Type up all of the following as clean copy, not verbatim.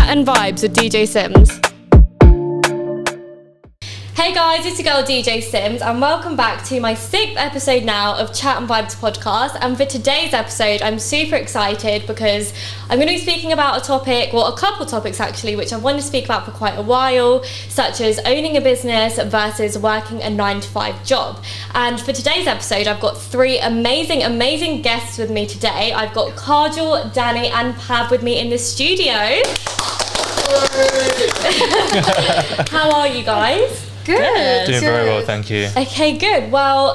Chat and Vibes with DJ Sims. Hey guys, it's your girl DJ Sims and welcome back to my 6th episode now of Chat and Vibes podcast. And for today's episode, I'm super excited because I'm going to be speaking about a topic, well, a couple topics actually, which I've wanted to speak about for quite a while, such as owning a business versus working a 9-to-5 job. And for today's episode, I've got 3 amazing guests with me today. I've got Kajal, Danny and Pav with me in the studio. How are you guys? Good. Doing very well, thank you. Okay, good. Well,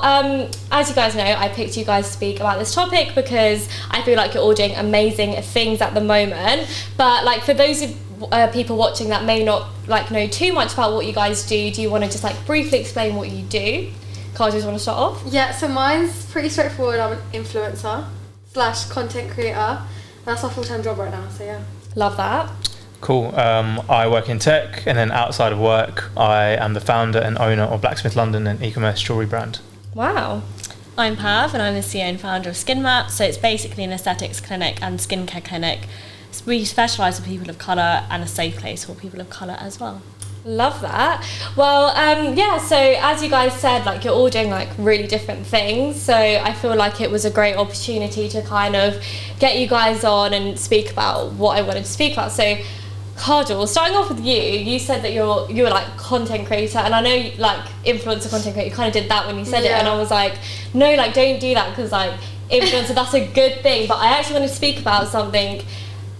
as you guys know, I picked you guys to speak about this topic because I feel like you're all doing amazing things at the moment. But like for those of people watching that may not like know too much about what you guys do you want to just like briefly explain what you do? Carl, do you want to start off? Yeah, so mine's pretty straightforward. I'm an influencer / content creator. That's my full-time job right now, so yeah. Love that. Cool. I work in tech, and then outside of work, I am the founder and owner of Blacksmith London, an e-commerce jewellery brand. Wow. I'm Pav, and I'm the CEO and founder of SkynMaps. So it's basically an aesthetics clinic and skincare clinic. We specialise in people of colour and a safe place for people of colour as well. Love that. Well, yeah, so as you guys said, like you're all doing like really different things. So I feel like it was a great opportunity to kind of get you guys on and speak about what I wanted to speak about. So Kajal, starting off with you said that you were like content creator, and I know like influencer content creator, you kind of did that when you said it, and I was like, no, like don't do that because like influencer, that's a good thing. But I actually want to speak about something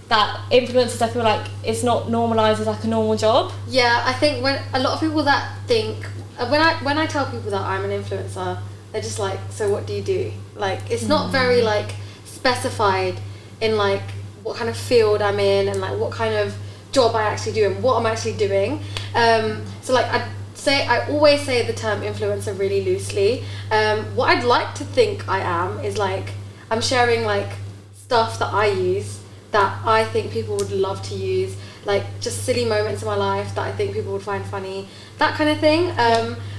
that influencers, I feel like it's not normalised as like a normal job. Yeah, I think when a lot of people that think when I tell people that I'm an influencer, they're just like, so what do you do? Like it's not very like specified in like what kind of field I'm in and like what kind of job I actually do and what I'm actually doing. So like I always say the term influencer really loosely. What I'd like to think I am is like I'm sharing like stuff that I use that I think people would love to use, like just silly moments in my life that I think people would find funny, that kind of thing.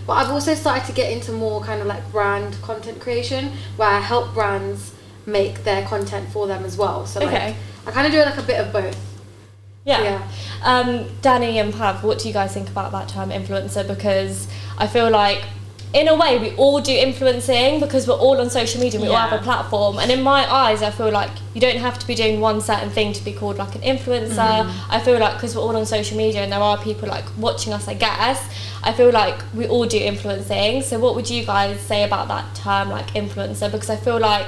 But I've also started to get into more kind of like brand content creation where I help brands make their content for them as well. So like I kind of do like a bit of both. Yeah. Danny and Pav, what do you guys think about that term influencer? Because I feel like in a way we all do influencing because we're all on social media, we all have a platform, and in my eyes I feel like you don't have to be doing one certain thing to be called like an influencer. I feel like because we're all on social media and there are people like watching us, I guess, I feel like we all do influencing. So what would you guys say about that term like influencer? Because I feel like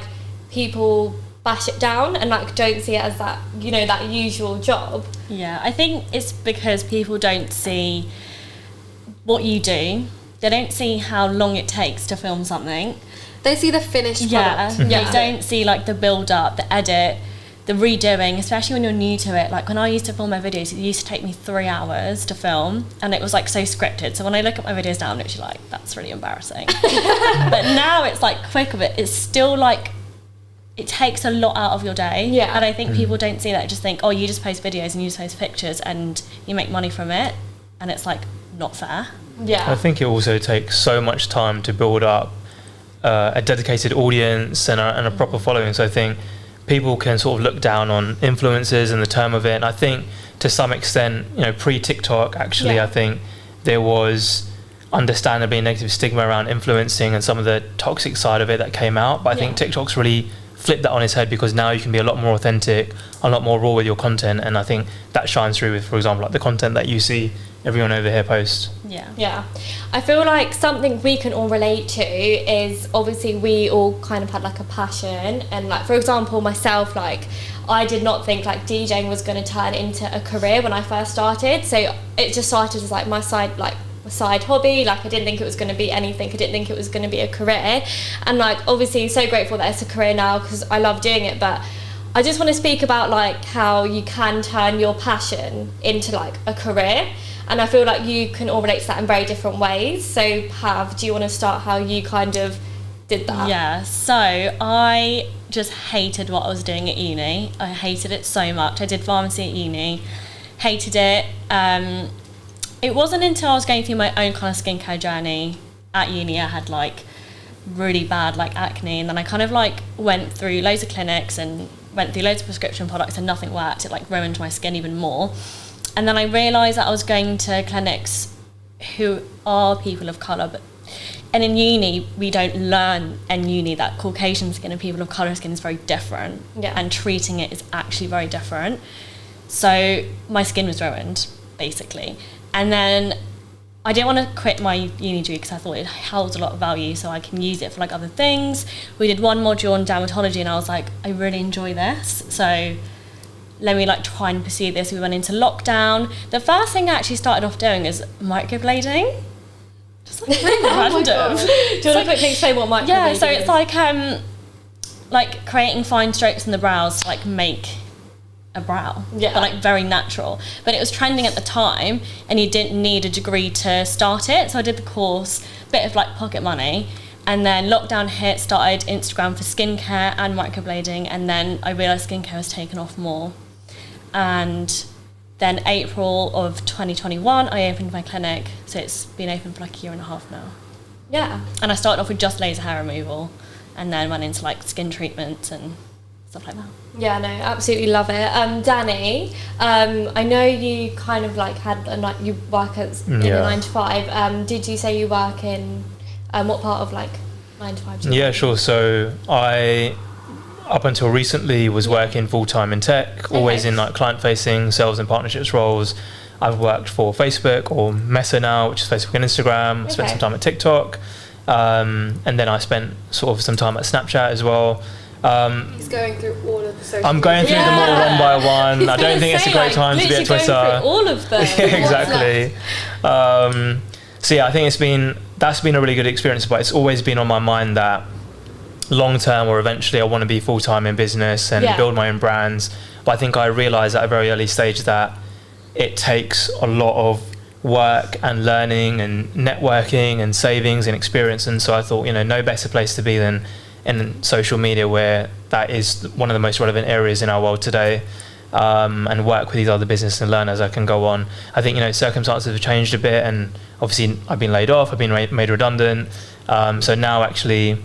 people bash it down and like don't see it as that, you know, that usual job. Yeah, I think it's because people don't see what you do. They don't see how long it takes to film something. They see the finished product. They don't see like the build up, the edit, the redoing, especially when you're new to it. Like when I used to film my videos, it used to take me 3 hours to film and it was like so scripted. So when I look at my videos now, I'm literally like, that's really embarrassing. But now it's like quick, but it's still like it takes a lot out of your day. Yeah. And I think people don't see that. They just think, oh, you just post videos and you just post pictures and you make money from it. And it's like not fair. Yeah. I think it also takes so much time to build up a dedicated audience and a proper following. So I think people can sort of look down on influencers and the term of it. And I think to some extent, you know, pre-TikTok, actually, I think there was understandably a negative stigma around influencing and some of the toxic side of it that came out. But I think TikTok's really flipped that on its head because now you can be a lot more authentic, a lot more raw with your content, and I think that shines through with, for example, like the content that you see everyone over here posts. Yeah. I feel like something we can all relate to is obviously we all kind of had like a passion, and like for example myself, like I did not think like DJing was going to turn into a career when I first started, so it just started as like my side hobby. Like I didn't think it was going to be anything. I didn't think it was going to be a career, and like obviously so grateful that it's a career now because I love doing it. But I just want to speak about like how you can turn your passion into like a career, and I feel like you can all relate to that in very different ways. So Pav, do you want to start how you kind of did that? Yeah, so I just hated what I was doing at uni. I hated it so much. I did pharmacy at uni, hated it. It wasn't until I was going through my own kind of skincare journey at uni, I had like really bad like acne, and then I kind of like went through loads of clinics and went through loads of prescription products and nothing worked. It like ruined my skin even more. And then I realised that I was going to clinics who are people of colour, and in uni, we don't learn in uni that Caucasian skin and people of colour skin is very different, and treating it is actually very different. So my skin was ruined, basically. And then I didn't want to quit my uni degree because I thought it held a lot of value, so I can use it for like other things. We did one module on dermatology, and I was like, I really enjoy this, so let me like try and pursue this. We went into lockdown. The first thing I actually started off doing is microblading. Just like really random. Do you want to quickly explain what microblading is? Yeah, so it's like creating fine strokes in the brows to like make a brow, but like very natural. But it was trending at the time, and you didn't need a degree to start it. So I did the course, bit of like pocket money, and then lockdown hit, started Instagram for skincare and microblading, and then I realised skincare was taken off more. And then April of 2021, I opened my clinic, so it's been open for like a year and a half now. Yeah. And I started off with just laser hair removal, and then went into like skin treatments and stuff like that. Yeah, no, absolutely love it. Danny, I know you kind of like had you work as in a 9 to 5. Did you say you work in what part of like 9 to 5? Yeah, sure. So I, up until recently, was working full time in tech, always in like client facing sales and partnerships roles. I've worked for Facebook or Meta now, which is Facebook and Instagram. I spent some time at TikTok, and then I spent sort of some time at Snapchat as well. He's going through all of the social I'm going through them all one by one. I don't think it's a great time to be at Twitter. Going through all of them. Yeah, exactly. So yeah, I think that's been a really good experience, but it's always been on my mind that long term or eventually I want to be full time in business and build my own brands. But I think I realised at a very early stage that it takes a lot of work and learning and networking and savings and experience, and so I thought, no better place to be than in social media, where that is one of the most relevant areas in our world today, and work with these other business and learn as I can go on. I think circumstances have changed a bit, and obviously I've been laid off, I've been made redundant, so now actually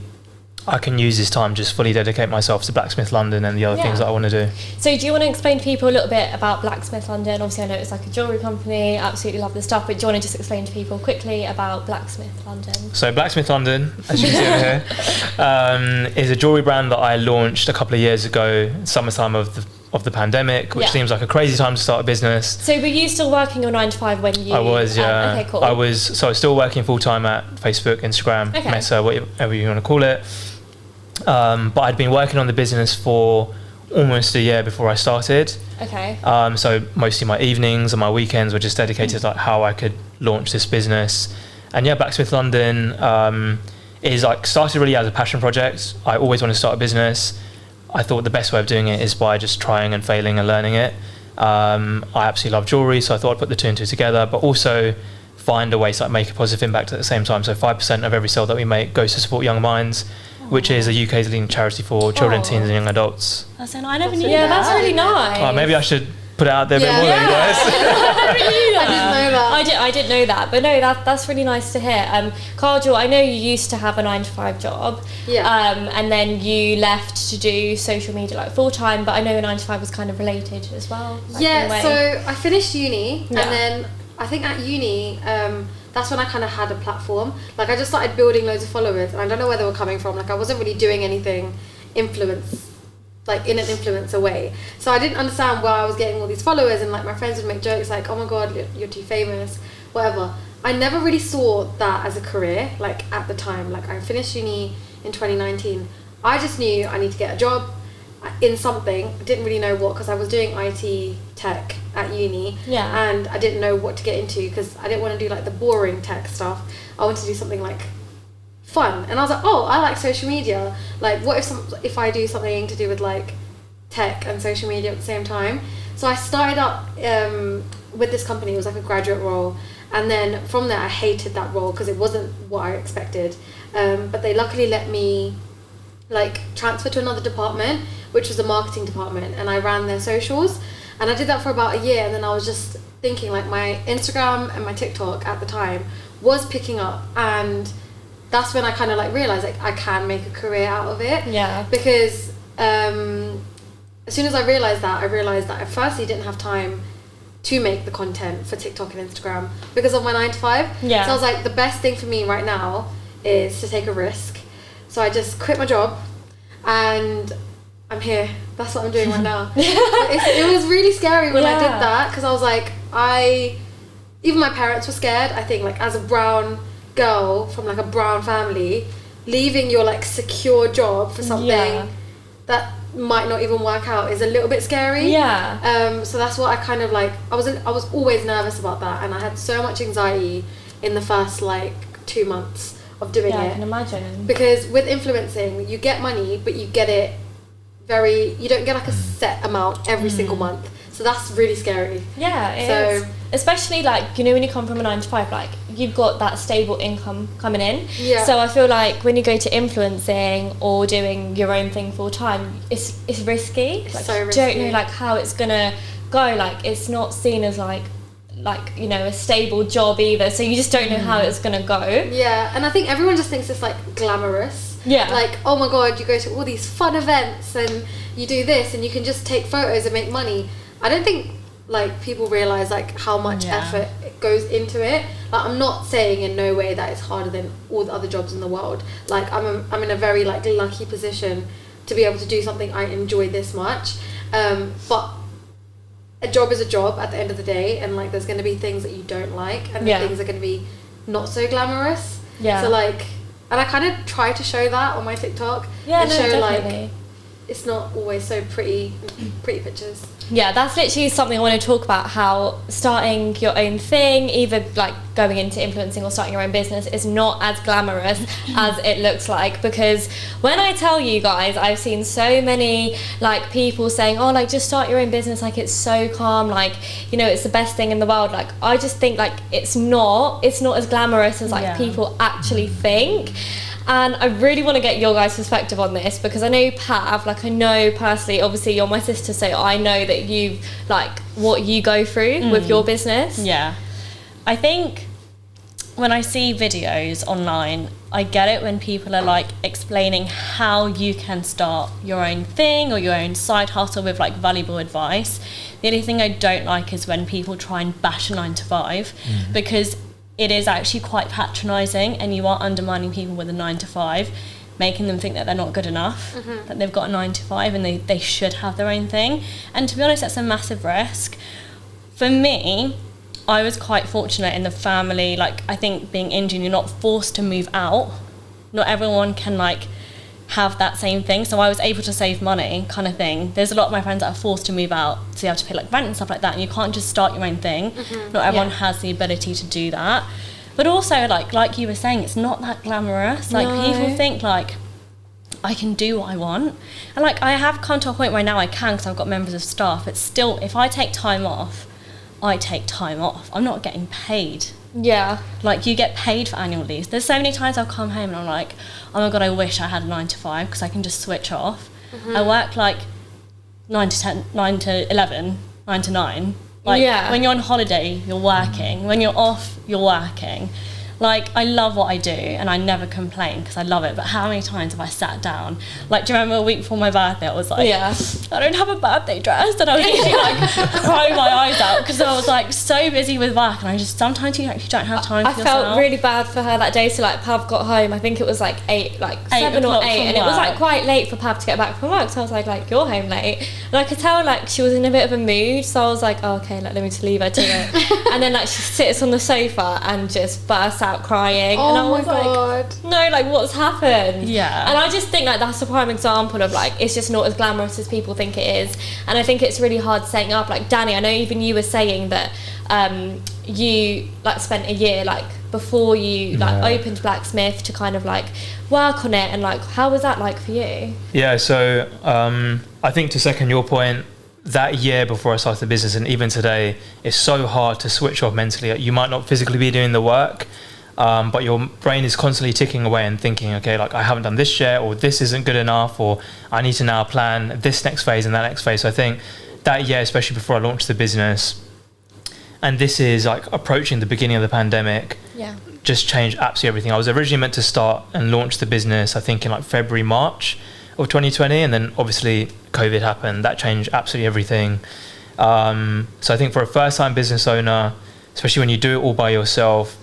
I can use this time just fully dedicate myself to Blacksmith London and the other things that I want to do. So do you want to explain to people a little bit about Blacksmith London? Obviously I know it's like a jewellery company, absolutely love the stuff, but do you want to just explain to people quickly about Blacksmith London? So Blacksmith London, as you can see over here, is a jewellery brand that I launched a couple of years ago, summertime of the pandemic, which seems like a crazy time to start a business. So were you still working your 9 to 5 when you... I was, yeah. Okay, cool. I was still working full time at Facebook, Instagram, Meta, whatever you want to call it. But I'd been working on the business for almost a year before I started. Okay. So mostly my evenings and my weekends were just dedicated to like how I could launch this business. And Blacksmith London is like started really as a passion project. I always wanted to start a business. I thought the best way of doing it is by just trying and failing and learning it. I absolutely love jewellery, so I thought I'd put the two and two together, but also find a way to like make a positive impact at the same time. So 5% of every sale that we make goes to support Young Minds, which is the UK's leading charity for children, teens and young adults. I never knew that. Yeah, that's really nice. Maybe I should put it out there a bit more than you guys. I didn't know that. I didn't know that, but no, that's really nice to hear. Kajal, I know you used to have a 9 to 5 job, and then you left to do social media like full time, but I know your 9 to 5 was kind of related as well. Like, so I finished uni, and then I think at uni, that's when I kind of had a platform. Like I just started building loads of followers, and I don't know where they were coming from. Like I wasn't really doing anything like in an influencer way. So I didn't understand where I was getting all these followers, and like my friends would make jokes like, oh my god, you're too famous, whatever. I never really saw that as a career, like at the time. Like I finished uni in 2019. I just knew I need to get a job in something. I didn't really know what, because I was doing IT tech at uni, and I didn't know what to get into because I didn't want to do like the boring tech stuff. I wanted to do something like fun, and I was like, oh, I like social media. Like what if I do something to do with like tech and social media at the same time? So I started up with this company. It was like a graduate role, and then from there I hated that role because it wasn't what I expected, but they luckily let me like transfer to another department, which was the marketing department, and I ran their socials, and I did that for about a year. And then I was just thinking like my Instagram and my TikTok at the time was picking up, and that's when I kind of like realized like I can make a career out of it. Because as soon as I realized that I firstly didn't have time to make the content for TikTok and Instagram because of my 9 to 5. Yeah. So I was like, the best thing for me right now is to take a risk. So I just quit my job and I'm here. That's what I'm doing right now. It was really scary when I did that because I was like, even my parents were scared. I think, like, as a brown girl from like a brown family, leaving your like secure job for something that might not even work out is a little bit scary. So that's what I kind of like, I was always nervous about that, and I had so much anxiety in the first like 2 months of doing it. I can imagine. Because with influencing, you get money, but you get it you don't get like a set amount every single month. So that's really scary. Yeah, it is. Especially like, you know, when you come from a 9 to 5, like you've got that stable income coming in. Yeah. So I feel like when you go to influencing or doing your own thing full time, it's risky. It's like, so risky. You don't know like how it's gonna go. Like it's not seen as like you know, a stable job either. So you just don't know how it's gonna go. Yeah, and I think everyone just thinks it's like glamorous. Yeah. Like, oh my god, you go to all these fun events and you do this and you can just take photos and make money. I don't think like people realize like how much effort it goes into it. Like, I'm not saying in no way that it's harder than all the other jobs in the world. Like I'm in a very like lucky position to be able to do something I enjoy this much. But a job is a job at the end of the day, and like there's going to be things that you don't like, and things are going to be not so glamorous. So like, and I kind of try to show that on my TikTok and show definitely. Like it's not always so pretty pictures. Yeah, that's literally something I want to talk about, how starting your own thing, either like going into influencing or starting your own business, is not as glamorous as it looks like. Because when I tell you guys, I've seen so many like people saying, oh, like just start your own business, like it's so calm, like, you know, it's the best thing in the world. Like I just think like it's not as glamorous as like people actually think. And I really want to get your guys' perspective on this, because I know Pav, like I know personally, obviously you're my sister, so I know that you like what you go through with your business. Yeah. I think when I see videos online, I get it when people are like explaining how you can start your own thing or your own side hustle with like valuable advice. The only thing I don't like is when people try and bash a 9 to 5, because it is actually quite patronising, and you are undermining people with a 9 to 5, making them think that they're not good enough, that they've got a 9 to 5 and they should have their own thing. And to be honest, that's a massive risk. For me, I was quite fortunate in the family. Like, I think being Indian, you're not forced to move out. Not everyone can like have that same thing. So I was able to save money, kind of thing. There's a lot of my friends that are forced to move out, so you have to pay like rent and stuff like that, and you can't just start your own thing. Not everyone has the ability to do that. But also, like you were saying, it's not that glamorous. Like people think like I can do what I want, and like I have come to a point where now I can, because I've got members of staff. But still, if I take time off, I take time off. I'm not getting paid. Yeah. Like, you get paid for annual leave. There's so many times I'll come home and I'm like, oh my god, I wish I had a 9 to 5, because I can just switch off. I work like 9 to 10, 9 to 11, 9 to 9. Like, when you're on holiday, you're working. When you're off, you're working. Like, I love what I do, and I never complain because I love it. But how many times have I sat down? Like, do you remember a week before my birthday, I was like, I don't have a birthday dress, and I was literally like crying my eyes out because I was like so busy with work, and I just, sometimes you actually don't have time for yourself. I felt really bad for her that day. So like Pav got home, I think it was like 7 or 8, and it was like quite late for Pav to get back from work. So I was like you're home late, and I could tell like she was in a bit of a mood. So I was like, oh, okay, like, let me just leave her to it. And then like she sits on the sofa and just bursts out crying. Oh, and I was my God. like, no, like what's happened? Yeah. And I just think like that's a prime example of like it's just not as glamorous as people think it is. And I think it's really hard setting up. Like Danny, I know even you were saying that you like spent a year like before you like opened Blacksmith to kind of like work on it, and like how was that like for you? Yeah, so I think to second your point, that year before I started the business and even today, it's so hard to switch off mentally. You might not physically be doing the work, but your brain is constantly ticking away and thinking, okay, like I haven't done this yet, or this isn't good enough, or I need to now plan this next phase and that next phase. So I think that year, especially before I launched the business, and this is like approaching the beginning of the pandemic, just changed absolutely everything. I was originally meant to start and launch the business, I think in like February, March of 2020, and then obviously COVID happened. That changed absolutely everything. So I think for a first-time business owner, especially when you do it all by yourself,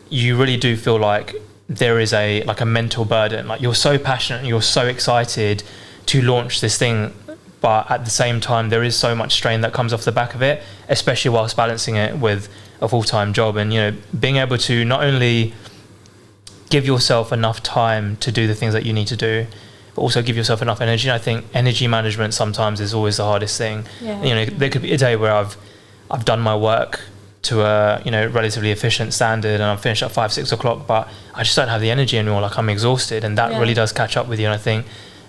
you really do feel like there is a mental burden. Like, you're so passionate and you're so excited to launch this thing, but at the same time there is so much strain that comes off the back of it, especially whilst balancing it with a full-time job. And, you know, being able to not only give yourself enough time to do the things that you need to do, but also give yourself enough energy. And I think energy management sometimes is always the hardest thing. Yeah. You know, there could be a day where I've done my work to a, you know, relatively efficient standard, and I'm finished at 5-6 o'clock, but I just don't have the energy anymore. Like, I'm exhausted, and that really does catch up with you. And I think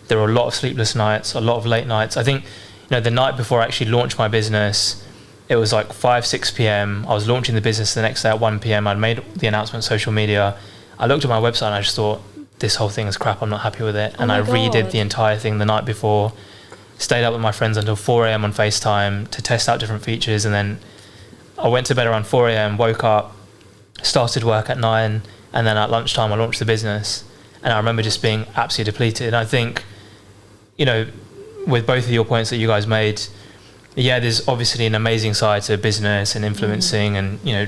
there are a lot of sleepless nights, a lot of late nights. I think, you know, the night before I actually launched my business, it was like 5-6 p.m. I was launching the business the next day at 1 p.m. I'd made the announcement on social media. I looked at my website and I just thought, this whole thing is crap, I'm not happy with it. And I redid the entire thing the night before, stayed up with my friends until 4 a.m. on FaceTime to test out different features, and then I went to bed around 4 a.m, woke up, started work at 9, and then at lunchtime I launched the business. And I remember just being absolutely depleted. And I think, you know, with both of your points that you guys made, yeah, there's obviously an amazing side to business and influencing and, you know,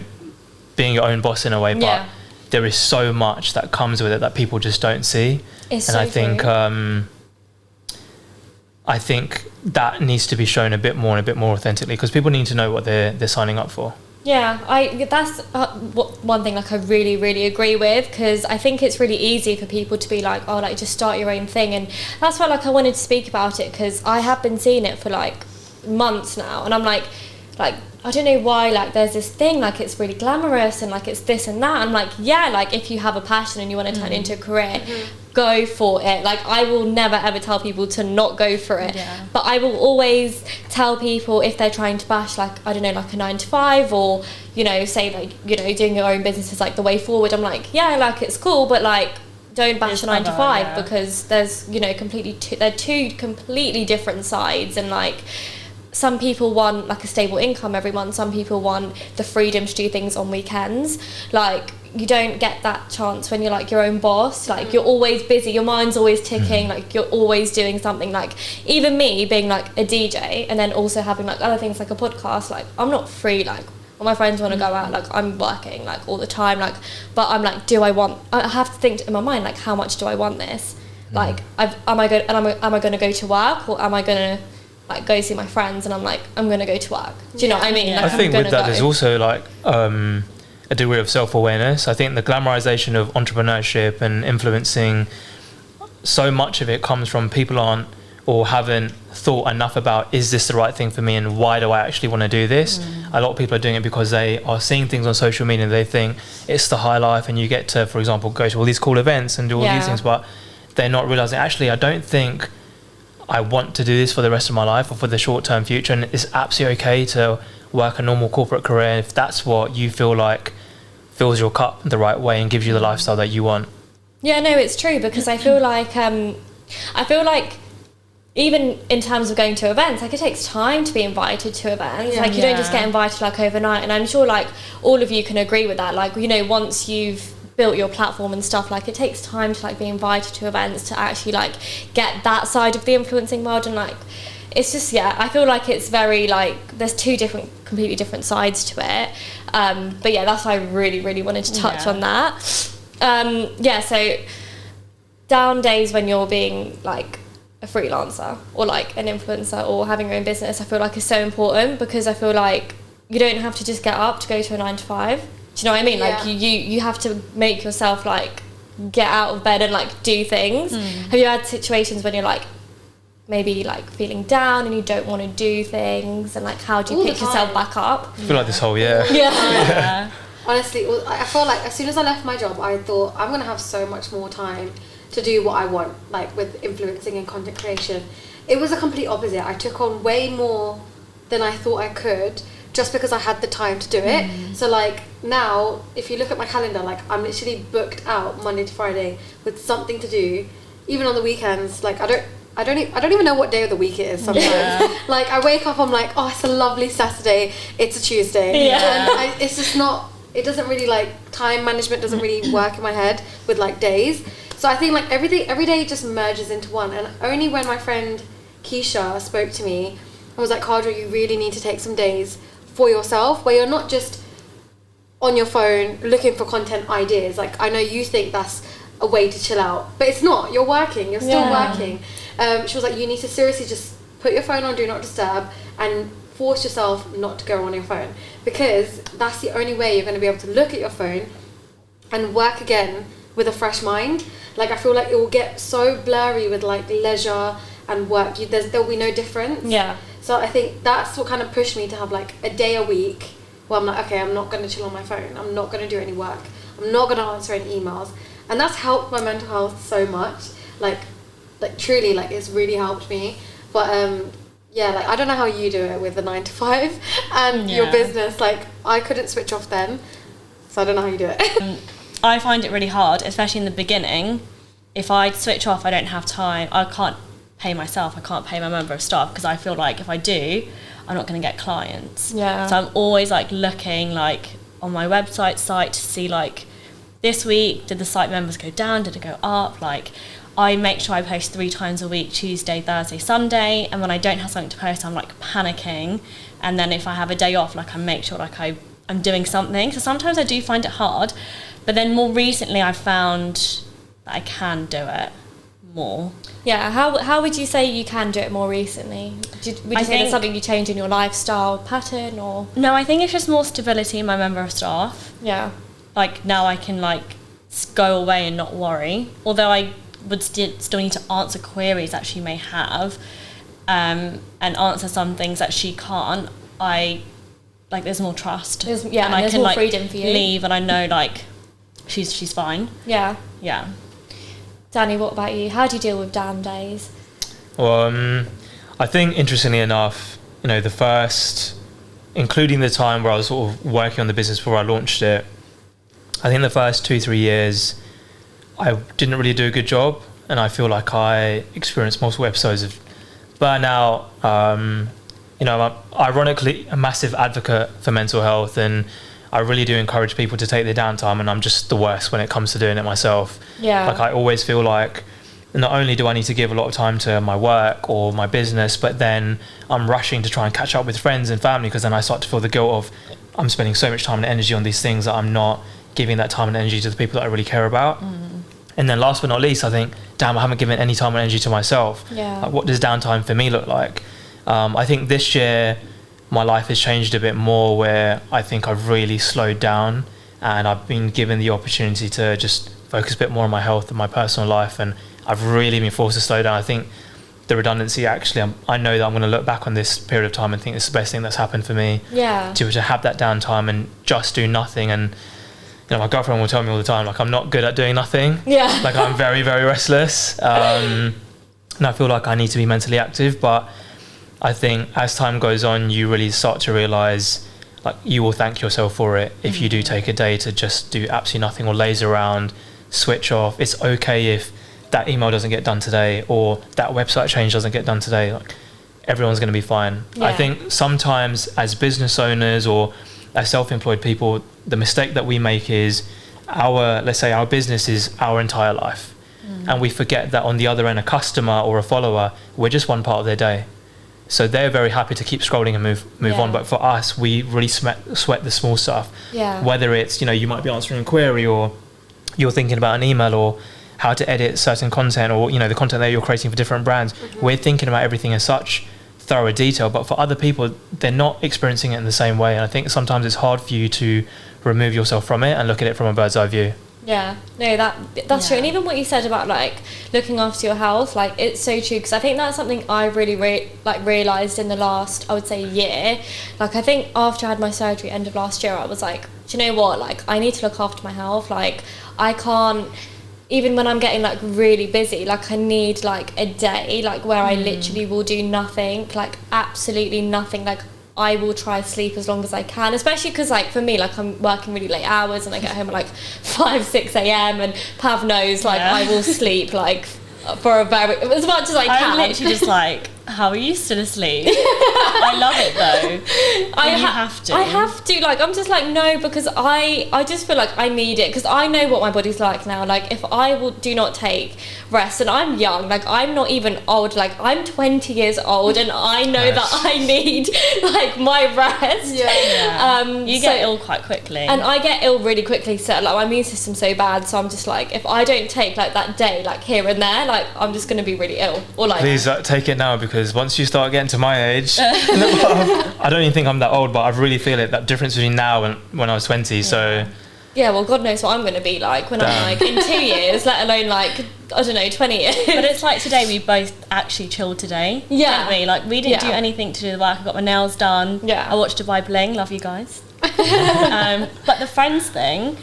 being your own boss in a way, but there is so much that comes with it that people just don't see. It's and so I think true. I think that needs to be shown a bit more and a bit more authentically, because people need to know what they're signing up for. Yeah, that's one thing, like, I really, really agree with, because I think it's really easy for people to be like, oh, like, just start your own thing. And that's why, like, I wanted to speak about it, because I have been seeing it for like months now, and I'm like I don't know why, like, there's this thing, like, it's really glamorous and like it's this and that. I'm like, yeah, like, if you have a passion and you want to turn it into a career, go for it. Like, I will never ever tell people to not go for it, but I will always tell people, if they're trying to bash, like, I don't know, like a 9-to-5, or, you know, say, like, you know, doing your own business is like the way forward. I'm like, yeah, like, it's cool, but like, don't bash a 9-to-5, because there's, you know, they're two completely different sides. And like, some people want like a stable income every month, some people want the freedom to do things on weekends. Like, you don't get that chance when you're like your own boss. Like, you're always busy, your mind's always ticking, like, you're always doing something. Like, even me being like a DJ and then also having like other things like a podcast, like, I'm not free. Like, when my friends want to go out, like, I'm working like all the time. Like, but I'm like, I have to think in my mind, like, how much do I want this? Like, am I going to go to work, or am I going to like go see my friends? And I'm like, I'm going to go to work. Do you know what I mean? Like, I think with that, there's also like a degree of self-awareness. I think the glamorization of entrepreneurship and influencing, so much of it comes from people aren't or haven't thought enough about, is this the right thing for me, and why do I actually want to do this? A lot of people are doing it because they are seeing things on social media and they think it's the high life, and you get to, for example, go to all these cool events and do all these things, but they're not realizing, actually, I don't think I want to do this for the rest of my life or for the short-term future. And it's absolutely okay to work a normal corporate career if that's what you feel like fills your cup the right way and gives you the lifestyle that you want. Yeah, no, it's true, because I feel like even in terms of going to events, like, it takes time to be invited to events. Like, you don't just get invited like overnight. And I'm sure like all of you can agree with that. Like, you know, once you've built your platform and stuff, like, it takes time to like be invited to events to actually like get that side of the influencing world. And like, it's just, I feel like it's very like, there's two completely different sides to it. But yeah, that's why I really, really wanted to touch on that. So down days when you're being like a freelancer or like an influencer or having your own business, I feel like is so important, because I feel like you don't have to just get up to go to a 9-to-5. Do you know what I mean? Like, you have to make yourself like get out of bed and like do things. Have you had situations when you're like maybe like feeling down and you don't want to do things, and like, how do you pick yourself back up? I feel like this whole Honestly, I feel like as soon as I left my job, I thought, I'm gonna have so much more time to do what I want, like with influencing and content creation. It was a complete opposite. I took on way more than I thought I could, just because I had the time to do it. So like, now if you look at my calendar, like, I'm literally booked out Monday to Friday with something to do. Even on the weekends, like, I don't even know what day of the week it is sometimes. Like, I wake up, I'm like, oh, it's a lovely Saturday, it's a Tuesday. And it's just not, it doesn't really, like, time management doesn't really work in my head with like days. So I think like every day just merges into one. And only when my friend Keisha spoke to me I was like, Kadra, you really need to take some days for yourself where you're not just on your phone looking for content ideas. Like, I know you think that's a way to chill out, but it's not. You're working. You're still working. She was like, you need to seriously just put your phone on do not disturb and force yourself not to go on your phone, because that's the only way you're going to be able to look at your phone and work again with a fresh mind. Like, I feel like it will get so blurry with like leisure and work. There'll be no difference. Yeah. So I think that's what kind of pushed me to have like a day a week where I'm like, okay, I'm not going to chill on my phone. I'm not going to do any work. I'm not going to answer any emails. And that's helped my mental health so much. Like truly, like, it's really helped me. But yeah, like, I don't know how you do it with the 9 to 5 and your business. Like, I couldn't switch off then, so I don't know how you do it. I find it really hard, especially in the beginning. If I switch off, I don't have time. I can't pay myself. I can't pay my member of staff, because I feel like if I do, I'm not going to get clients. Yeah. So I'm always like looking like on my website site to see like, this week, did the site members go down? Did it go up? Like, I make sure I post 3 times a week, Tuesday, Thursday, Sunday. And when I don't have something to post, I'm like panicking. And then if I have a day off, like, I make sure like I'm doing something. So sometimes I do find it hard. But then more recently, I've found that I can do it more. Yeah, how would you say you can do it more recently? Would you say there's something you change in your lifestyle pattern, or? No, I think it's just more stability in my member of staff. Yeah. Like, now I can like go away and not worry. Although I would still need to answer queries that she may have, and answer some things that she can't. There's more trust. And I there's can more freedom for you. Leave, and I know like she's fine. Yeah. Yeah. Danny, what about you? How do you deal with down days? Well, I think, interestingly enough, the first, including the time where I was sort of working on the business before I launched it, I think the first 2-3 years, I didn't really do a good job, and I feel like I experienced multiple episodes of burnout. I'm ironically a massive advocate for mental health, and I really do encourage people to take their downtime, and I'm just the worst when it comes to doing it myself. Yeah. Like, I always feel like not only do I need to give a lot of time to my work or my business, but then I'm rushing to try and catch up with friends and family, because then I start to feel the guilt of I'm spending so much time and energy on these things that I'm not giving that time and energy to the people that I really care about. And then last but not least, I think, damn, I haven't given any time and energy to myself. Yeah. Like, what does downtime for me look like? I think this year my life has changed a bit more, where I think I've really slowed down, and I've been given the opportunity to just focus a bit more on my health and my personal life, and I've really been forced to slow down. I think the redundancy, actually, I know that I'm going to look back on this period of time and think it's the best thing that's happened for me. Yeah. To have that downtime and just do nothing. And my girlfriend will tell me all the time, like, I'm not good at doing nothing. Yeah. Like, I'm very, very restless. And I feel like I need to be mentally active. But I think as time goes on, you really start to realise, like, you will thank yourself for it if you do take a day to just do absolutely nothing or laze around, switch off. It's okay if that email doesn't get done today, or that website change doesn't get done today. Like, everyone's going to be fine. Yeah. I think sometimes as business owners or as self-employed people, the mistake that we make is let's say our business is our entire life, and we forget that on the other end, a customer or a follower, we're just one part of their day. So they're very happy to keep scrolling and move on, but for us, we really sweat the small stuff. Yeah. Whether it's, you might be answering a query, or you're thinking about an email, or how to edit certain content, or the content that you're creating for different brands. We're thinking about everything in such thorough detail, but for other people, they're not experiencing it in the same way. And I think sometimes it's hard for you to remove yourself from it and look at it from a bird's eye view. Yeah, no, that's true. And even what you said about like looking after your health, like, it's so true, because I think that's something I really realised in the last, I would say, year. Like, I think after I had my surgery end of last year, I was like, do you know what, like, I need to look after my health. Like, I can't, even when I'm getting like really busy, like, I need like a day like where I literally will do nothing, like absolutely nothing. Like, I will try to sleep as long as I can, especially because, like, for me, like, I'm working really late hours and I get home at like 5-6 a.m. and Pav knows, like, I will sleep like for as much as I can. I'm literally just like, how are you still asleep? I love it though. have to. I have to. Like, I'm just like, no, because I just feel like I need it, because I know what my body's like now. Like, if I do not take rest, and I'm young, like, I'm not even old, like, I'm 20 years old, and I know that I need, like, my rest. You get ill quite quickly. And I get ill really quickly, so, like, my immune system's so bad, so I'm just like, if I don't take, like, that day, like, here and there, like, I'm just going to be really ill. Or, like... Please take it now, because once you start getting to my age, I don't even think I'm that old, but I really feel it, that difference between now and when I was 20, so... Yeah, well, God knows what I'm going to be like when I'm, like, in 2 years, let alone, like, I don't know, 20 years. But it's like today, we both actually chilled today, didn't we? Like, we didn't do anything to do the work. I got my nails done. Yeah. I watched Dubai Bling. Love you guys. But the friends thing,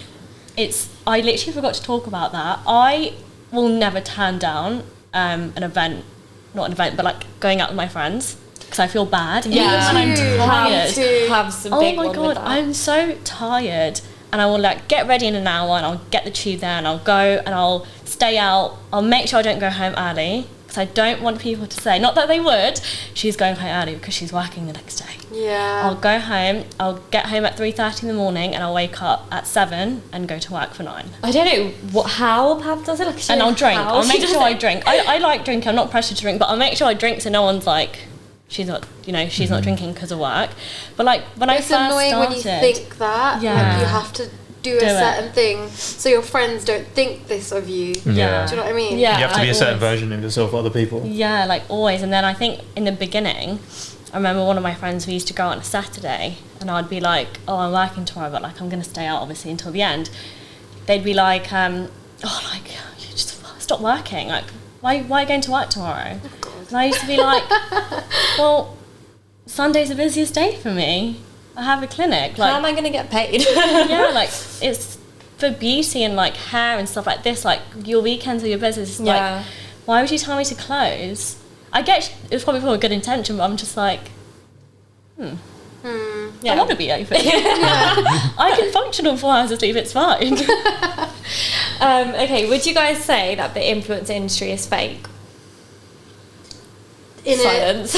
I literally forgot to talk about that. I will never turn down an event, not an event, but, like, going out with my friends, because I feel bad. Yeah. Even when I'm tired. Have some big Oh my one God, with that. I'm so tired. And I will, like, get ready in an hour, and I'll get the tube there, and I'll go, and I'll stay out. I'll make sure I don't go home early, because I don't want people to say, not that they would, she's going home early because she's working the next day. Yeah. I'll go home, I'll get home at 3:30 in the morning, and I'll wake up at 7 and go to work for 9. I don't know how Pav does it. Like, And I'll drink. I'll make sure I drink. drink. I like drinking. I'm not pressured to drink, but I'll make sure I drink so no one's like, she's not drinking because of work. But, like, when I It's first annoying started, when you think that. Yeah. Like, you have to do a certain thing so your friends don't think this of you. Yeah. Do you know what I mean? Yeah. You have to be a certain always- version of yourself for other people. Yeah, like, always. And then I think in the beginning, I remember one of my friends, we used to go out on a Saturday, and I'd be like, oh, I'm working tomorrow, but, like, I'm going to stay out, obviously, until the end. They'd be like, oh, like, you just stop working. Like, why are you going to work tomorrow? And I used to be like, well, Sunday's the busiest day for me. I have a clinic. Like, How am I going to get paid? yeah, like, it's for beauty and, like, hair and stuff like this. Like, your weekends are your business. Yeah. Like, why would you tell me to close? I get it was probably for a good intention, but I'm just like, I want to be open. I can function on 4 hours of sleep. It's fine. Okay, would you guys say that the influencer industry is fake? Silence.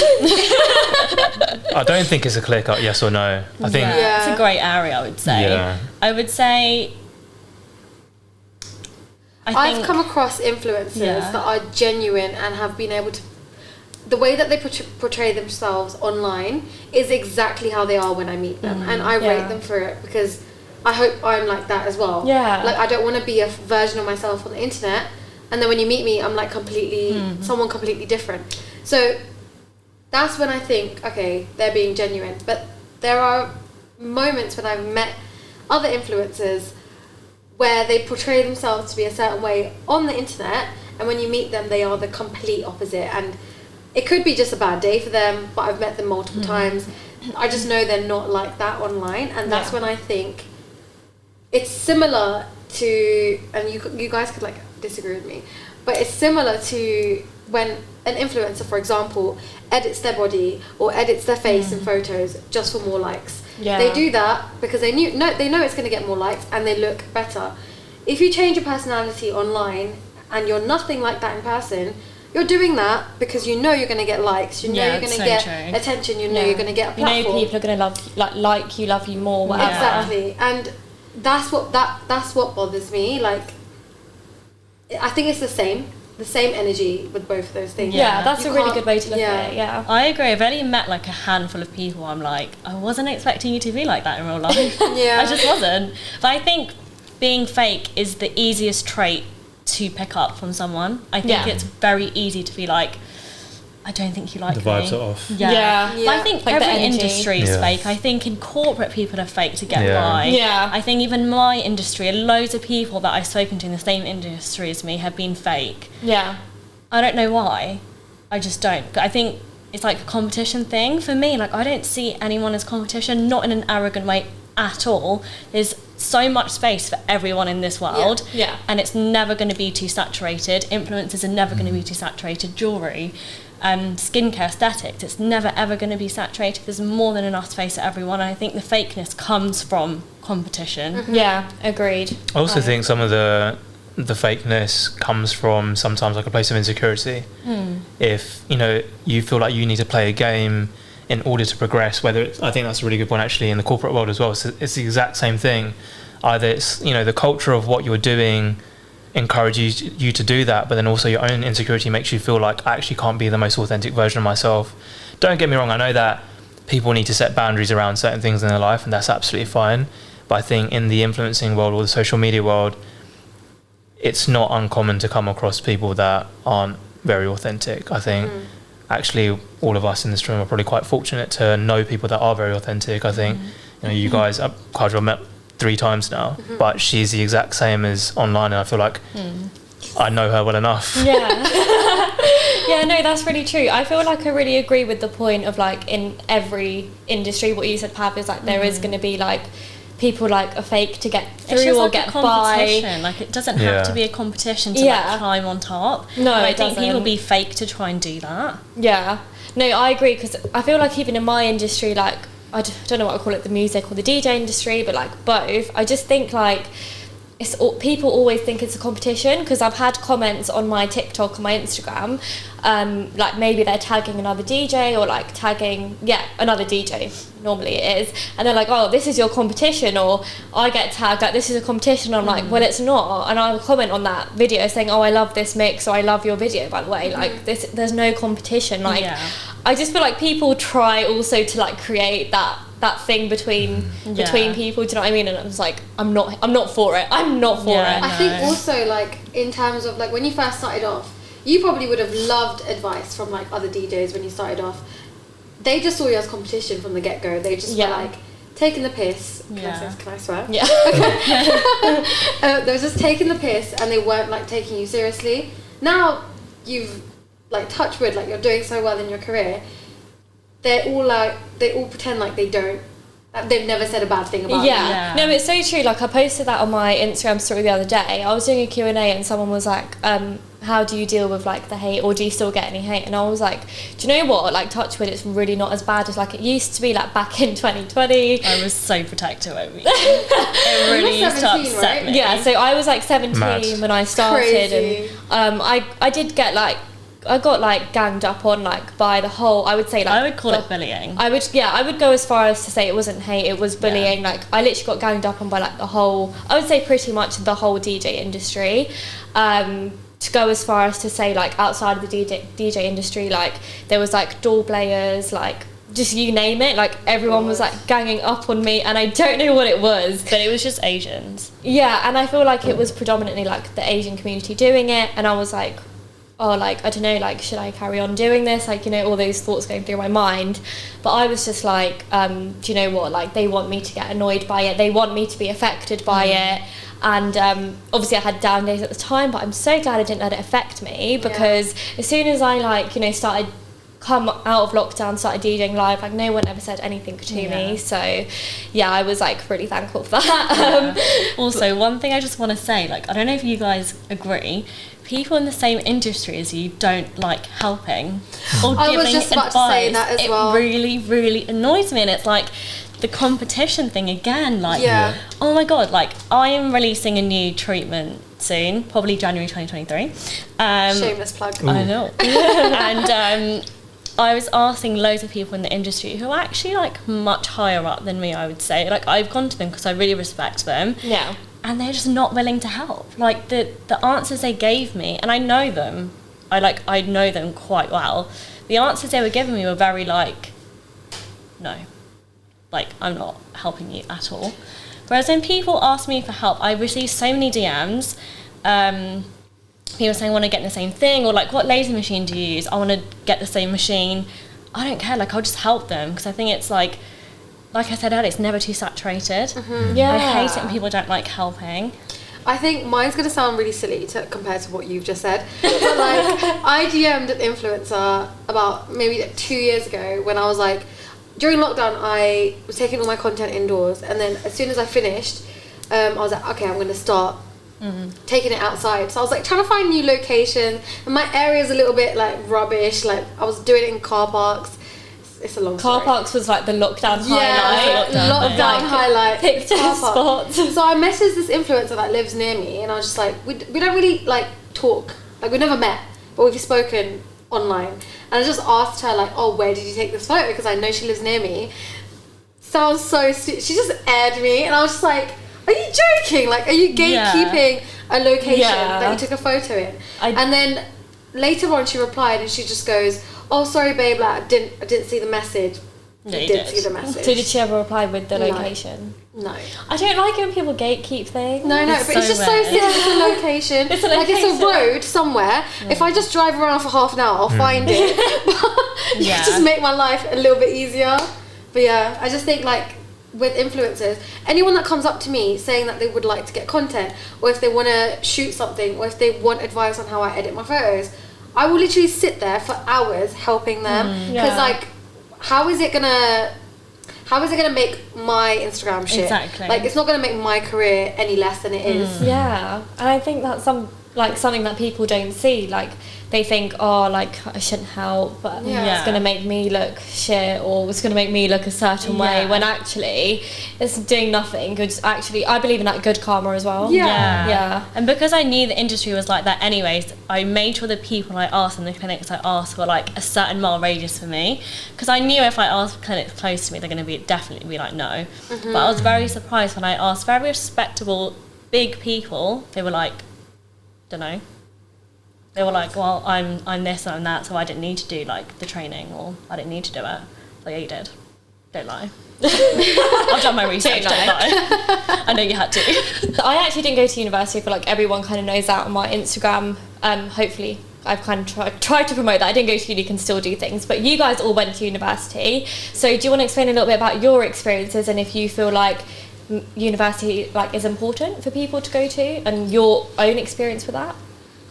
I don't think it's a clear-cut yes or no. I think It's a great area, I would say. Yeah. I would say... I've come across influencers that are genuine and have been able to... The way that they portray themselves online is exactly how they are when I meet them. And I rate them for it, because I hope I'm like that as well. Yeah. Like, I don't want to be a version of myself on the internet, and then when you meet me, I'm like someone completely different. So that's when I think, okay, they're being genuine. But there are moments when I've met other influencers where they portray themselves to be a certain way on the internet, and when you meet them, they are the complete opposite. And it could be just a bad day for them, but I've met them multiple times. I just know they're not like that online, and that's when I think it's similar to, and you guys could, like, disagree with me, but it's similar to when an influencer, for example, edits their body or edits their face in photos just for more likes. Yeah. They do that because they know it's going to get more likes and they look better. If you change your personality online and you're nothing like that in person, you're doing that because you know you're going to get likes, you know you're going to get attention, you know you're going to get a platform. You know people are going to love you more, whatever. Exactly. And that's what bothers me. Like, I think it's the same energy with both of those things. Yeah, that's a really good way to look at it. Yeah, I agree. I've only met, like, a handful of people I'm like, I wasn't expecting you to be like that in real life. I just wasn't. But I think being fake is the easiest trait to pick up from someone. I think it's very easy to be like, I don't think you like me. the vibes are off. Yeah. But I think Like the every energy. industry is fake. I think in corporate people are fake to get by. Yeah. I think even my industry, loads of people that I've spoken to in the same industry as me have been fake. Yeah. I don't know why. I just don't. I think it's like a competition thing. For me, like, I don't see anyone as competition, not in an arrogant way at all. There's so much space for everyone in this world. Yeah. And it's never going to be too saturated. Influencers are never going to be too saturated. Jewellery, skincare, aesthetics, it's never ever going to be saturated. There's more than enough space for everyone. And I think the fakeness comes from competition. Yeah, agreed. I also think some of the fakeness comes from sometimes, like, a place of insecurity. If you feel like you need to play a game in order to progress. Whether it's, I think that's a really good point actually in the corporate world as well. So it's the exact same thing. Either it's, you know, the culture of what you're doing encourages you to do that, but then also your own insecurity makes you feel like I actually can't be the most authentic version of myself. Don't get me wrong, I know that people need to set boundaries around certain things in their life, and that's absolutely fine. But I think in the influencing world or the social media world, it's not uncommon to come across people that aren't very authentic. I think actually all of us in this room are probably quite fortunate to know people that are very authentic. I think, you know, you guys, Kajal met 3 times now, but she's the exact same as online, and I feel like I know her well enough. Yeah, no, that's really true. I feel like I really agree with the point of like in every industry, what you said, Pav, is like there is going to be like people like are fake to get through or like get a by. Like it doesn't have to be a competition to like climb on top. No, I it think doesn't. people be fake to try and do that. Yeah, no, I agree, because I feel like even in my industry, like I don't know what I call it, the music or the DJ industry, but like both, I just think like it's people always think it's a competition, because I've had comments on my TikTok and my Instagram, like maybe they're tagging another DJ or like tagging another DJ, normally it is, and they're like, oh, this is your competition, or I get tagged like this is a competition. I'm like, well, it's not, and I'll comment on that video saying, oh, I love this mix, or I love your video, by the way, like there's no competition. Like I just feel like people try also to like create that thing between people, do you know what I mean? And I was like, I'm not for it. I'm not for it. I think also like in terms of like when you first started off, you probably would have loved advice from like other DJs when you started off. They just saw you as competition from the get-go. They just were like taking the piss. Can I swear? Yeah. They were just taking the piss, and they weren't like taking you seriously. Now you've like, touch wood, like you're doing so well in your career. They all pretend like they don't. They've never said a bad thing about you. No, it's so true. Like I posted that on my Instagram story the other day. I was doing a Q&A and someone was like, how do you deal with like the hate, or do you still get any hate? And I was like, do you know what, like touch wood, it's really not as bad as like it used to be, like back in 2020. I was so protective over you. It really used to upset me. Yeah, so I was like 17 when I started. Crazy. And I did get like, I got like ganged up on like by the whole, I would say like, I would call it bullying. I would go as far as to say it wasn't hate, it was bullying. Like I literally got ganged up on by like the whole, I would say pretty much the whole DJ industry. To go as far as to say like outside of the DJ industry, like there was like door players, like just you name it, like everyone was like ganging up on me, and I don't know what it was, but it was just Asians. Yeah, and I feel like it was predominantly like the Asian community doing it, and I was like, oh, like I don't know, like should I carry on doing this, like, you know, all those thoughts going through my mind. But I was just like, do you know what, like they want me to get annoyed by it, they want me to be affected by it. And obviously I had down days at the time, but I'm so glad I didn't let it affect me, because as soon as I like, you know, started come out of lockdown, started DJing live, like no one ever said anything to me. So yeah, I was like really thankful for that. Also, one thing I just want to say, like I don't know if you guys agree, people in the same industry as you don't like helping or I giving was just about advice. to say that as well. It really, really annoys me, and it's like the competition thing again, like oh my god, like I am releasing a new treatment soon, probably January 2023. Shameless plug. I know. And I was asking loads of people in the industry who are actually like much higher up than me, I would say. Like I've gone to them because I really respect them. Yeah. And they're just not willing to help. Like the answers they gave me, and I know them, I know them quite well. The answers they were giving me were very like, no, like I'm not helping you at all. Whereas when people ask me for help, I receive so many DMs, people saying I want to get the same thing, or like what laser machine do you use? I want to get the same machine. I don't care, like I'll just help them, because I think it's like I said earlier, it's never too saturated. Yeah. I hate it when people don't like helping. I think mine's going to sound really silly compared to what you've just said, but like I DM'd an influencer about maybe 2 years ago when I was like, during lockdown I was taking all my content indoors, and then as soon as I finished, I was like, okay, I'm going to start taking it outside. So I was like trying to find new locations, and my area's a little bit like rubbish, like I was doing it in car parks. It's a long Car story. parks was like the lockdown highlight. Lockdown highlight. Picture spots. So I messaged this influencer that lives near me, and I was just like, we don't really like talk. Like we never met, but we've spoken online. And I just asked her like, oh, where did you take this photo? Because I know she lives near me. Sounds so stupid. She just aired me, and I was just like, are you joking? Like, are you gatekeeping a location that you took a photo in? And then later on she replied and she just goes, oh, sorry babe, like I didn't see the message. No, you did see the message. So did she ever reply with the location? No. I don't like it when people gatekeep things. No, but it's just so silly. It's a location. It's a road somewhere. If I just drive around for half an hour, I'll find it. You just make my life a little bit easier. But yeah, I just think like with influencers, anyone that comes up to me saying that they would like to get content, or if they want to shoot something, or if they want advice on how I edit my photos, I will literally sit there for hours helping them. Because like, how is it gonna make my Instagram shit? Exactly. Like, it's not gonna make my career any less than it is. Yeah, and I think that's something that people don't see. Like, they think, oh, like I shouldn't help, but it's gonna make me look shit, or it's gonna make me look a certain way. When actually, it's doing nothing. I believe in that good karma as well. Yeah. And because I knew the industry was like that anyways, I made sure the people I asked and the clinics I asked were like a certain mile radius for me, because I knew if I asked clinics close to me, they're gonna definitely be like no. But I was very surprised when I asked very respectable big people. They were like, don't know. They were like, well, I'm this and I'm that, so I didn't need to do like the training, or I didn't need to do it. Like, yeah, you did. Don't lie. I've done my research. Don't lie. I know you had to. I actually didn't go to university. I feel like everyone kind of knows that on my Instagram. Hopefully, I've kind of tried to promote that. I didn't go to uni, can still do things. But you guys all went to university. So do you want to explain a little bit about your experiences, and if you feel like university like is important for people to go to, and your own experience with that?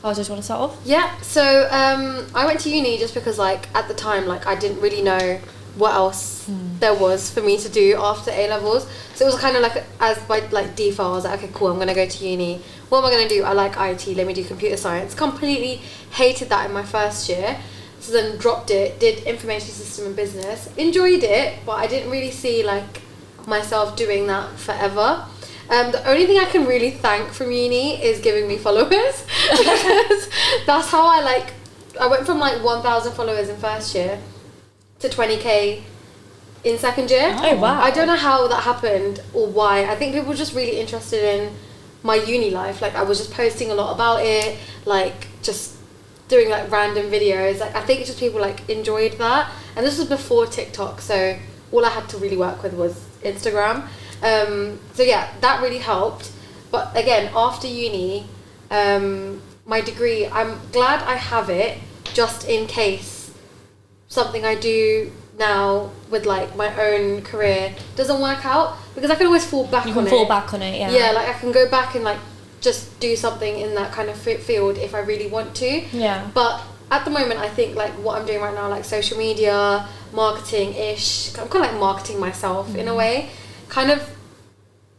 I just want to start off. Yeah, so I went to uni just because like at the time like I didn't really know what else there was for me to do after A levels. So it was kind of like as by like default I was like, okay, cool, I'm gonna go to uni. What am I gonna do? I like IT, let me do computer science. Completely hated that in my first year. So then dropped it, did information system and business. Enjoyed it, but I didn't really see like myself doing that forever. The only thing I can really thank from uni is giving me followers, because that's how I went from like 1,000 followers in first year to 20k in second year. Oh wow. I don't know how that happened or why. I think people were just really interested in my uni life. Like, I was just posting a lot about it, like just doing like random videos. Like, I think it's just people like enjoyed that. And this was before TikTok, so all I had to really work with was Instagram. So yeah, that really helped. But again, after uni, my degree, I'm glad I have it just in case something I do now with like my own career doesn't work out, because I can always fall back on it. You can fall back on it, yeah. Yeah, like I can go back and like just do something in that kind of field if I really want to. Yeah. But at the moment, I think like what I'm doing right now, like social media, marketing-ish, I'm kind of like marketing myself in a way, kind of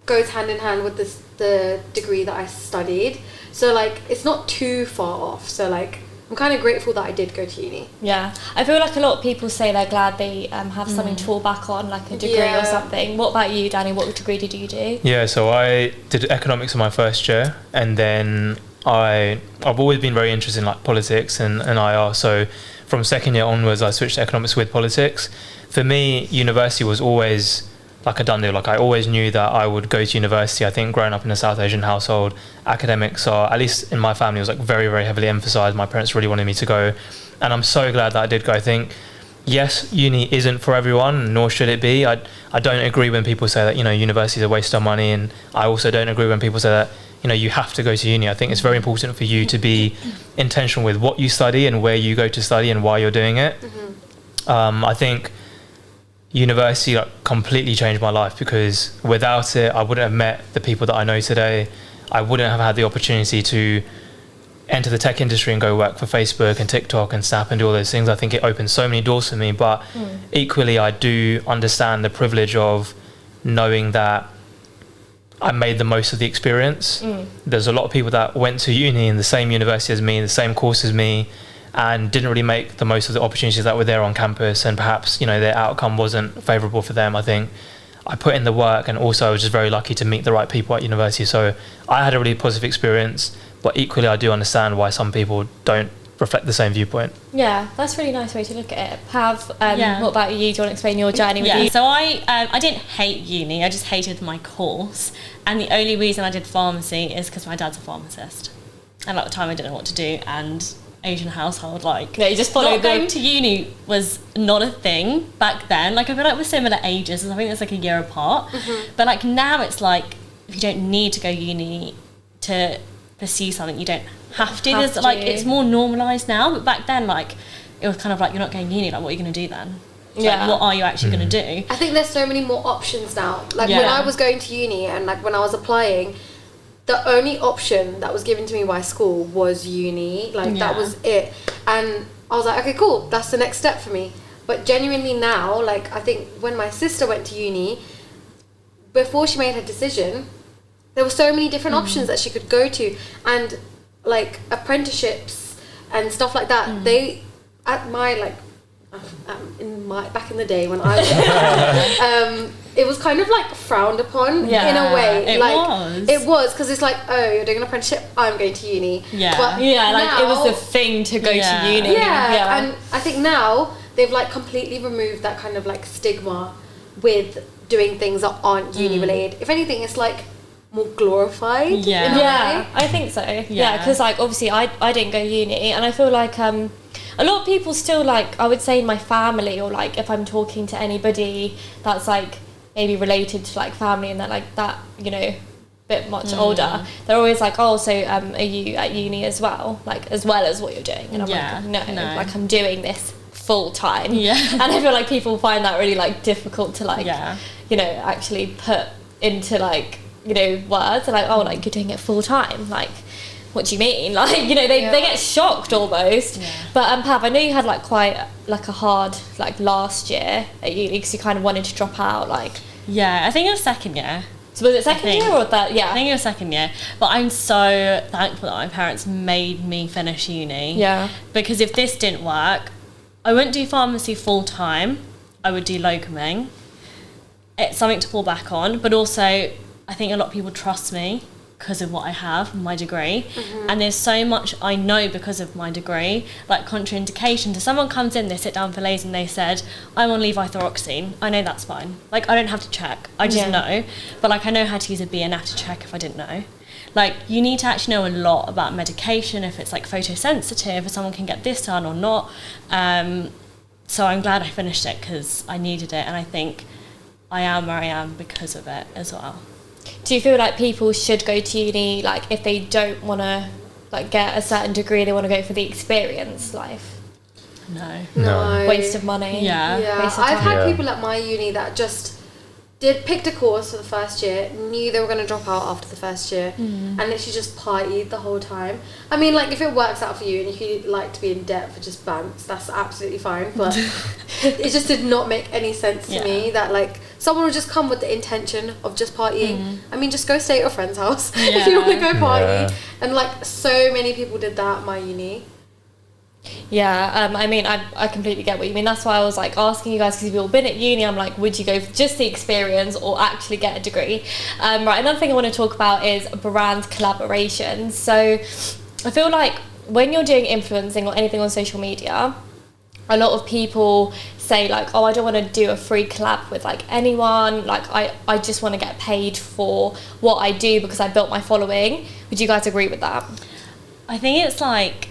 goes hand in hand with the degree that I studied. So like it's not too far off. So like I'm kind of grateful that I did go to uni. Yeah, I feel like a lot of people say they're glad they have something to fall back on, like a degree or something. What about you, Danny? What degree did you do? Yeah, so I did economics in my first year, and then I've always been very interested in like politics and IR. So from second year onwards, I switched to economics with politics. For me, university was always like a done deal. Like, I always knew that I would go to university. I think growing up in a South Asian household, academics are, at least in my family, was like very, very heavily emphasized. My parents really wanted me to go, and I'm so glad that I did go. I think, yes, uni isn't for everyone, nor should it be. I don't agree when people say that, you know, university is a waste of money, and I also don't agree when people say that, you know, you have to go to uni. I think it's very important for you to be intentional with what you study and where you go to study and why you're doing it. I think university like completely changed my life, because without it I wouldn't have met the people that I know today. I wouldn't have had the opportunity to enter the tech industry and go work for Facebook and TikTok and Snap and do all those things. I think it opened so many doors for me, but equally I do understand the privilege of knowing that I made the most of the experience. There's a lot of people that went to uni in the same university as me, the same course as me, and didn't really make the most of the opportunities that were there on campus, and perhaps, you know, their outcome wasn't favourable for them. I think I put in the work, and also I was just very lucky to meet the right people at university. So I had a really positive experience, but equally I do understand why some people don't reflect the same viewpoint. Yeah, that's a really nice way to look at it. Pav, what about you? Do you want to explain your journey with you? So I didn't hate uni, I just hated my course. And the only reason I did pharmacy is because my dad's a pharmacist. And at the time I didn't know what to do, and Asian household, like, you just followed going to uni was not a thing back then. Like, I feel like we're similar ages, I think it's like a year apart. But like now it's like, if you don't need to go uni to pursue something, you don't have to. There's like, it's more normalised now, but back then, like, it was kind of like, you're not going to uni, like, what are you going to do then? Like, what are you actually going to do? I think there's so many more options now. Like, when I was going to uni and like when I was applying, the only option that was given to me by school was uni. Like, that was it. And I was like, okay, cool, that's the next step for me. But genuinely now, like, I think when my sister went to uni, before she made her decision, there were so many different options that she could go to. And like apprenticeships and stuff like that, they, at my, like, back in the day when I was it was kind of like frowned upon in a way. It was because it's like, oh, you're doing an apprenticeship, I'm going to uni. But it was the thing to go to uni. And I think now they've like completely removed that kind of like stigma with doing things that aren't uni related. If anything, it's like more glorified. I think so. Because like obviously I didn't go uni, and I feel like a lot of people still, like, I would say in my family, or like if I'm talking to anybody that's like maybe related to like family and that, like that, you know, bit much older, they're always like, oh, so are you at uni as well, like as well as what you're doing? And I'm like, no, like I'm doing this full time. And I feel like people find that really like difficult to like you know, actually put into like, you know, words. They're like, oh, like you're doing it full time, like what do you mean? Like, you know, they get shocked almost. But Pav, I know you had like quite like a hard like last year at uni because you kind of wanted to drop out, like. I think it was second year. So was it second year or that? I think it was second year. But I'm so thankful that my parents made me finish uni. Because if this didn't work, I wouldn't do pharmacy full time. I would do locuming. It's something to fall back on, but also I think a lot of people trust me because of what I have, my degree. And there's so much I know because of my degree, like contraindications. If someone comes in, they sit down for Lay's and they said, I'm on levothyroxine, I know that's fine. Like, I don't have to check, I just know. But like, I know how to use a BNF to check if I didn't know. Like, you need to actually know a lot about medication, if it's like photosensitive, if someone can get this done or not. So I'm glad I finished it because I needed it, and I think I am where I am because of it as well. Do you feel like people should go to uni, like if they don't want to like get a certain degree, they want to go for the experience life? No. Waste of money. I've had people at my uni that just picked a course for the first year, knew they were going to drop out after the first year, and literally just partied the whole time. I mean, like, if it works out for you and if you like to be in debt for just banks, that's absolutely fine, but it just did not make any sense to me that like someone would just come with the intention of just partying. I mean, just go stay at your friend's house if you want to go party. And like, so many people did that at my uni. I mean, I completely get what you mean. That's why I was like asking you guys, because you've all been at uni. I'm like, would you go for just the experience or actually get a degree? Right, another thing I want to talk about is brand collaborations. So I feel like when you're doing influencing or anything on social media, a lot of people say like, oh, I don't want to do a free collab with like anyone, like I just want to get paid for what I do because I built my following. Would you guys agree with that? I think it's like,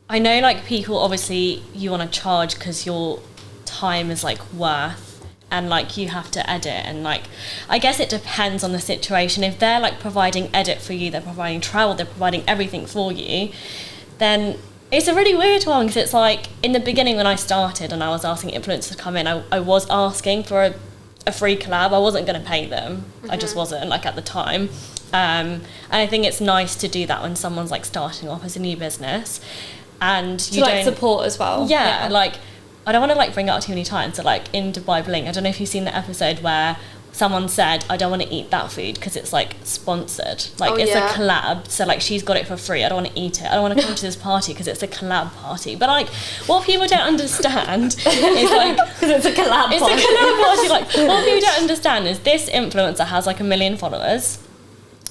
I know like people, obviously you want to charge because your time is like worth, and like you have to edit, and like I guess it depends on the situation. If they're like providing edit for you, they're providing travel, they're providing everything for you, then it's a really weird one, because it's like in the beginning when I started and I was asking influencers to come in, I was asking for a free collab. I wasn't going to pay them. I just wasn't, like, at the time. And I think it's nice to do that when someone's like starting off as a new business, and you to like support as well. Yeah, like I don't want to like bring it up too many times. So like in Dubai Bling, I don't know if you've seen the episode where someone said, I don't want to eat that food because it's like sponsored, like it's a collab, so like she's got it for free, I don't want to eat it, I don't want to come to this party because it's a collab party. But like what people don't understand is like, because it's a collab party. It's a collab party. Like what people don't understand is this influencer has like 1 million followers.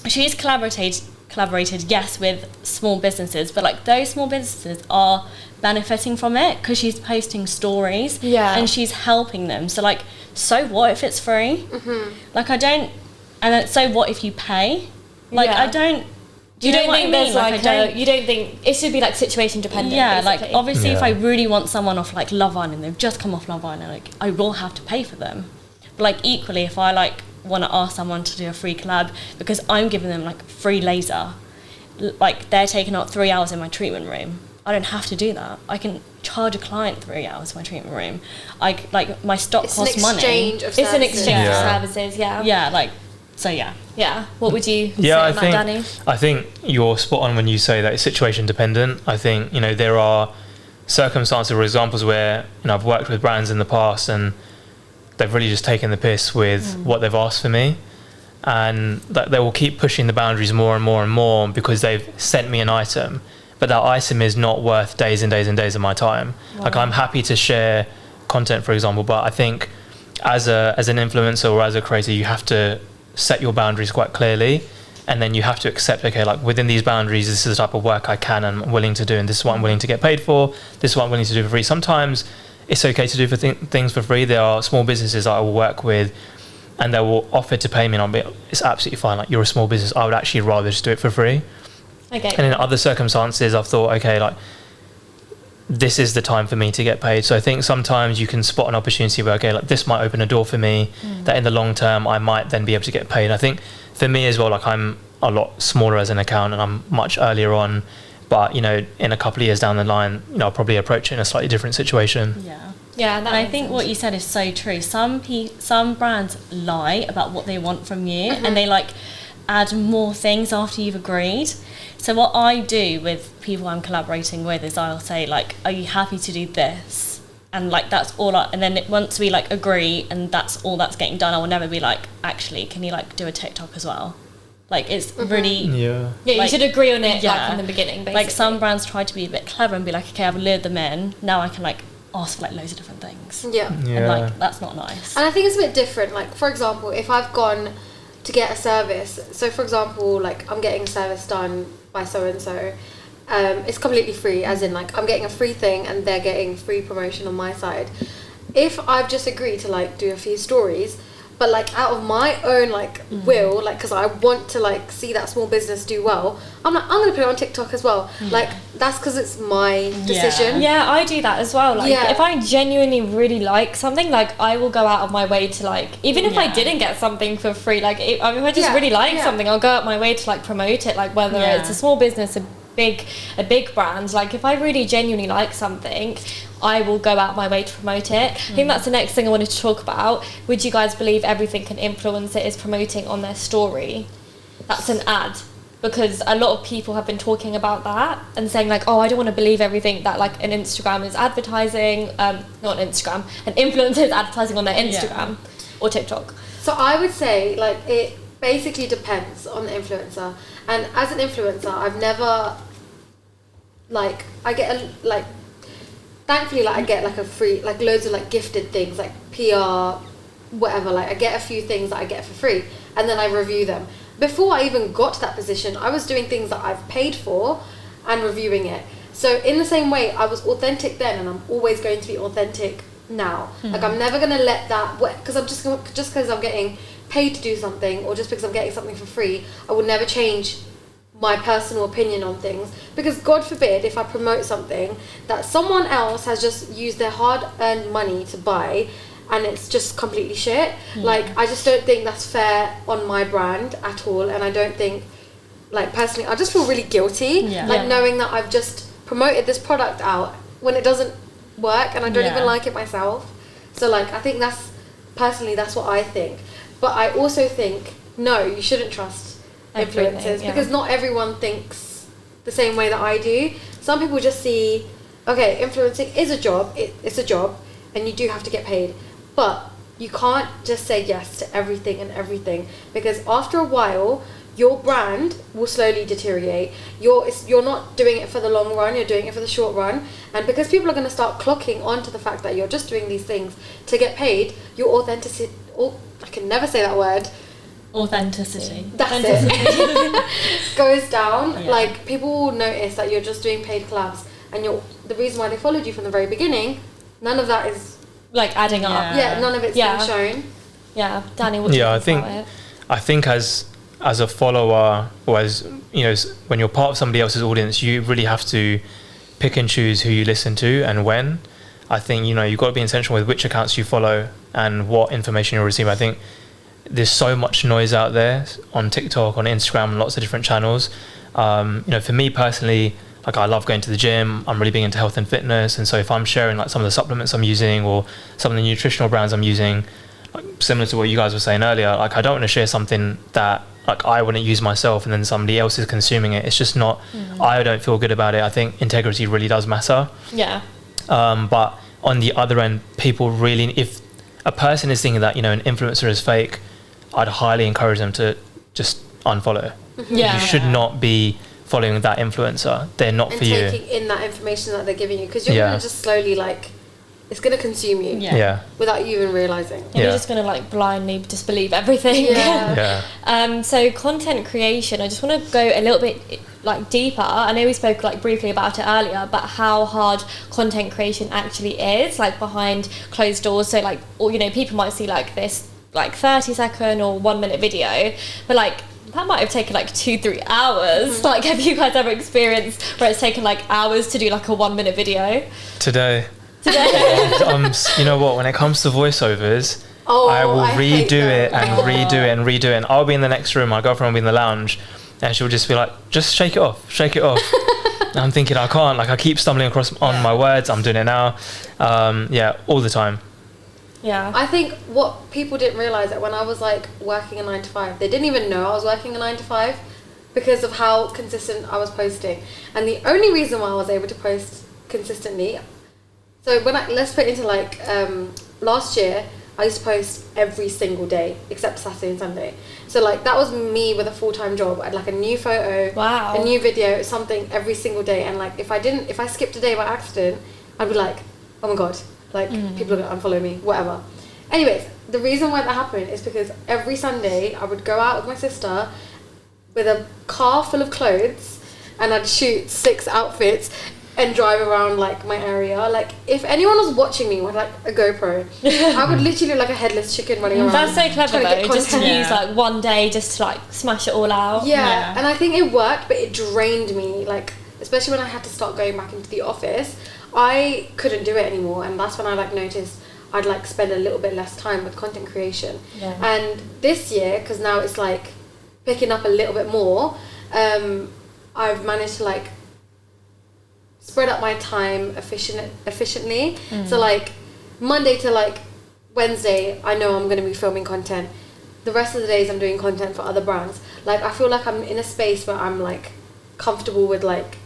She's collaborated collaborated, yes, with small businesses, but like those small businesses are benefiting from it because she's posting stories and she's helping them. So like, so what if it's free? Like I don't, and then, so what if you pay? Like I don't. Do you know what I mean? You don't think it should be like situation dependent? Yeah, basically. like obviously if I really want someone off like Love Island, they've just come off Love Island, like I will have to pay for them. But like equally, if I like want to ask someone to do a free collab because I'm giving them like free laser, like they're taking up 3 hours in my treatment room, I don't have to do that. I can charge a client 3 hours in my treatment room. Like my stock costs money. It's an exchange of services. Yeah, like so yeah. Yeah. What would you say on that, Danny? I think you're spot on when you say that it's situation dependent. I think, you know, there are circumstances or examples where, you know, I've worked with brands in the past and they've really just taken the piss with what they've asked for me, and that they will keep pushing the boundaries more and more and more because they've sent me an item, but that item is not worth days and days and days of my time. Like I'm happy to share content, for example, but I think as an influencer or as a creator, you have to set your boundaries quite clearly, and then you have to accept, okay, like within these boundaries, this is the type of work I can and I'm willing to do, and this is what I'm willing to get paid for, this is what I'm willing to do for free. Sometimes it's okay to do for things for free. There are small businesses that I will work with and they will offer to pay me, and I'll be, it's absolutely fine, like you're a small business, I would actually rather just do it for free. Okay. And in other circumstances I've thought, okay, like this is the time for me to get paid. So I think sometimes you can spot an opportunity where, okay, like this might open a door for me that in the long term I might then be able to get paid. And I think for me as well, like I'm a lot smaller as an account and I'm much earlier on, but you know, in a couple of years down the line, you know, I'll probably approach it in a slightly different situation. Yeah, and I think what you said is so true. Some brands lie about what they want from you, and they like add more things after you've agreed. So what I do with people I'm collaborating with is I'll say like, are you happy to do this? And like that's all and then once we like agree and that's all that's getting done, I will never be like, actually, can you like do a TikTok as well? Like it's really you should agree on it like from the beginning, basically. Like some brands try to be a bit clever and be like, okay, I've lured them in, now I can like ask for like loads of different things. And like that's not nice. And I think it's a bit different. Like for example, if I've gone to get a service, so for example, like I'm getting a service done by so and so, it's completely free, as in like I'm getting a free thing and they're getting free promotion on my side. If I've just agreed to like do a few stories, but like out of my own like will, like because I want to like see that small business do well, I'm like, I'm gonna put it on TikTok as well. Like that's because it's my decision. Yeah, I do that as well. Like if I genuinely really like something, like I will go out of my way to like, even if I didn't get something for free, like if I just really like something, I'll go out my way to like promote it, like whether it's a small business, a big brand. Like if I really genuinely like something, I will go out my way to promote it. I think that's the next thing I wanted to talk about. Would you guys believe everything an influencer is promoting on their story, that's an ad? Because a lot of people have been talking about that and saying like, oh, I don't want to believe everything that like an Instagram is advertising, not an Instagram, an influencer is advertising on their Instagram or TikTok. So I would say like it basically depends on the influencer. And as an influencer, I've never like, I get a, like, thankfully like I get like a free, like loads of like gifted things like PR, whatever, like I get a few things that I get for free and then I review them. Before I even got to that position, I was doing things that I've paid for and reviewing it. So in the same way, I was authentic then and I'm always going to be authentic now. Like I'm never going to let that, because I'm just because I'm getting paid to do something or just because I'm getting something for free, I will never change my personal opinion on things, because God forbid if I promote something that someone else has just used their hard-earned money to buy and it's just completely shit. Like I just don't think that's fair on my brand at all, and I don't think, like personally, I just feel really guilty knowing that I've just promoted this product out when it doesn't work and I don't even like it myself. So like I think that's what I think. But I also think no, you shouldn't trust influencers because not everyone thinks the same way that I do. Some people just see, okay, influencing is a job, it's a job and you do have to get paid, but you can't just say yes to everything because after a while your brand will slowly deteriorate. You're not doing it for the long run, you're doing it for the short run, and because people are going to start clocking onto the fact that you're just doing these things to get paid, your authenticity, I can never say that word, Authenticity. That's it. Goes down. Like, people will notice that you're just doing paid collabs, and the reason why they followed you from the very beginning, none of that is like adding up. Yeah, none of it's being shown. Yeah, Danny, what do you think about it? I think as a follower, or as you know, when you're part of somebody else's audience, you really have to pick and choose who you listen to and when. I think, you know, you've got to be intentional with which accounts you follow and what information you're receiving. I think there's so much noise out there on TikTok, on Instagram, and lots of different channels. You know, for me personally, like, I love going to the gym. I'm really big into health and fitness, and so if I'm sharing like some of the supplements I'm using or some of the nutritional brands I'm using, like, similar to what you guys were saying earlier, like, I don't want to share something that like I wouldn't use myself and then somebody else is consuming it. It's just not. I don't feel good about it. I think integrity really does matter. Yeah. But on the other end, people really, if a person is thinking that, you know, an influencer is fake, I'd highly encourage them to just unfollow. Yeah. You should not be following that influencer. They're not for you. And taking in that information that they're giving you, because you're going to just slowly, like, it's going to consume you without you even realising. And you're just going to like blindly disbelieve everything. So content creation, I just want to go a little bit like deeper. I know we spoke like briefly about it earlier, but how hard content creation actually is, like behind closed doors. So like, or, you know, people might see like this like 30-second or 1 minute video, but like that might have taken like 2-3 hours. Like, have you guys ever experienced where it's taken like hours to do like a 1 minute video? Today. You know what, when it comes to voiceovers, I will redo it and redo it and redo it, and I'll be in the next room, my girlfriend will be in the lounge, and she'll just be like, just shake it off. And I'm thinking, I can't, like, I keep stumbling across on my words. I'm doing it now, all the time. I think what people didn't realise, that when I was like working a 9 to 5, they didn't even know I was working a 9 to 5 because of how consistent I was posting. And the only reason why I was able to post consistently, so when let's put it into like last year, I used to post every single day except Saturday and Sunday. So like that was me with a full-time job. I had like a new photo, a new video, something every single day. And like if I skipped a day by accident, I'd be like, oh my god, like people are gonna unfollow me, whatever. Anyways, the reason why that happened is because every Sunday I would go out with my sister with a car full of clothes, and I'd shoot 6 outfits and drive around like my area. Like if anyone was watching me with like a GoPro, I would literally look like a headless chicken running around. That's so clever though, just to use like one day just to like smash it all out. And I think it worked, but it drained me, like especially when I had to start going back into the office. I couldn't do it anymore, and that's when I like noticed I'd like spend a little bit less time with content creation. And this year, because now it's like picking up a little bit more, I've managed to like spread up my time efficiently. So like Monday to like Wednesday, I know I'm going to be filming content. The rest of the days I'm doing content for other brands. Like I feel like I'm in a space where I'm like comfortable with like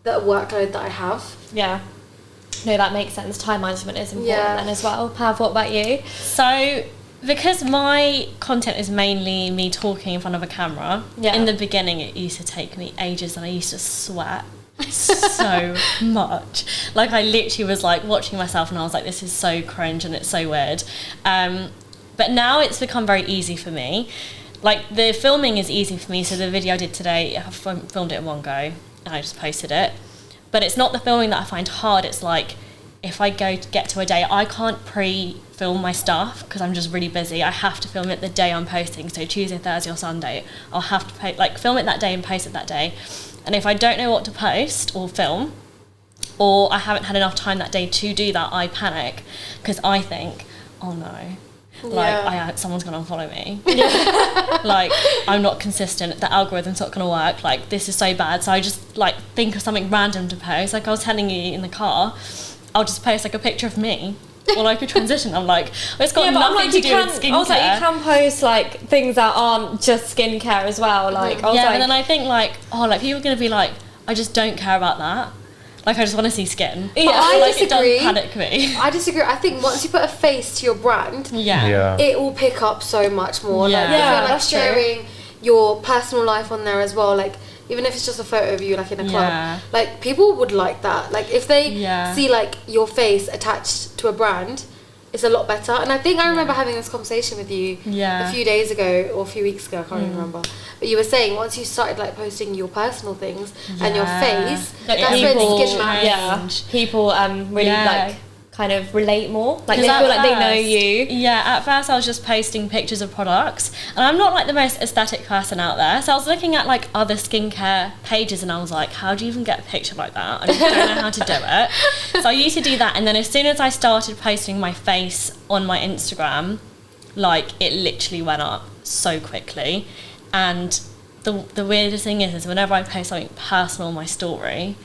the workload that I have. No, that makes sense. Time management is important then as well. Pav, what about you? So because my content is mainly me talking in front of a camera, in the beginning it used to take me ages, and I used to sweat so much. Like I literally was like watching myself and I was like, this is so cringe and it's so weird. But now it's become very easy for me. Like the filming is easy for me. So the video I did today, I filmed it in one go and I just posted it. But it's not the filming that I find hard. It's like if I get to a day, I can't pre-film my stuff because I'm just really busy. I have to film it the day I'm posting. So Tuesday, Thursday or Sunday, I'll have to film it that day and post it that day. And if I don't know what to post or film, or I haven't had enough time that day to do that, I panic because I think, oh no, like someone's gonna unfollow me. Like I'm not consistent. The algorithm's not gonna work. Like this is so bad. So I just like think of something random to post. Like I was telling you in the car, I'll just post like a picture of me. Or like a transition. I'm like, it's got nothing to do with skincare. Also, you can post like things that aren't just skincare as well. Like, but then I think like, people are gonna be like, I just don't care about that. Like I just want to see skin. I disagree. It doesn't panic me. I disagree. I think once you put a face to your brand, it will pick up so much more. Like, that's sharing your personal life on there as well. Like even if it's just a photo of you like in a club, like people would like that. Like if they see like your face attached to a brand, it's a lot better. And I think I remember having this conversation with you Yeah. a few days ago or a few weeks ago, I can't even remember. But you were saying once you started like posting your personal things and your face, Like that's when people, SkynMaps. people really like kind of relate more. Like they 'Cause feel at like they know first- you. Yeah, at first I was just posting pictures of products, and I'm not like the most aesthetic person out there, so I was looking at like other skincare pages and I was like, how do you even get a picture like that? I just don't know how to do it. So I used to do that, and then as soon as I started posting my face on my Instagram, like it literally went up so quickly. And the weirdest thing is whenever I post something personal on my story,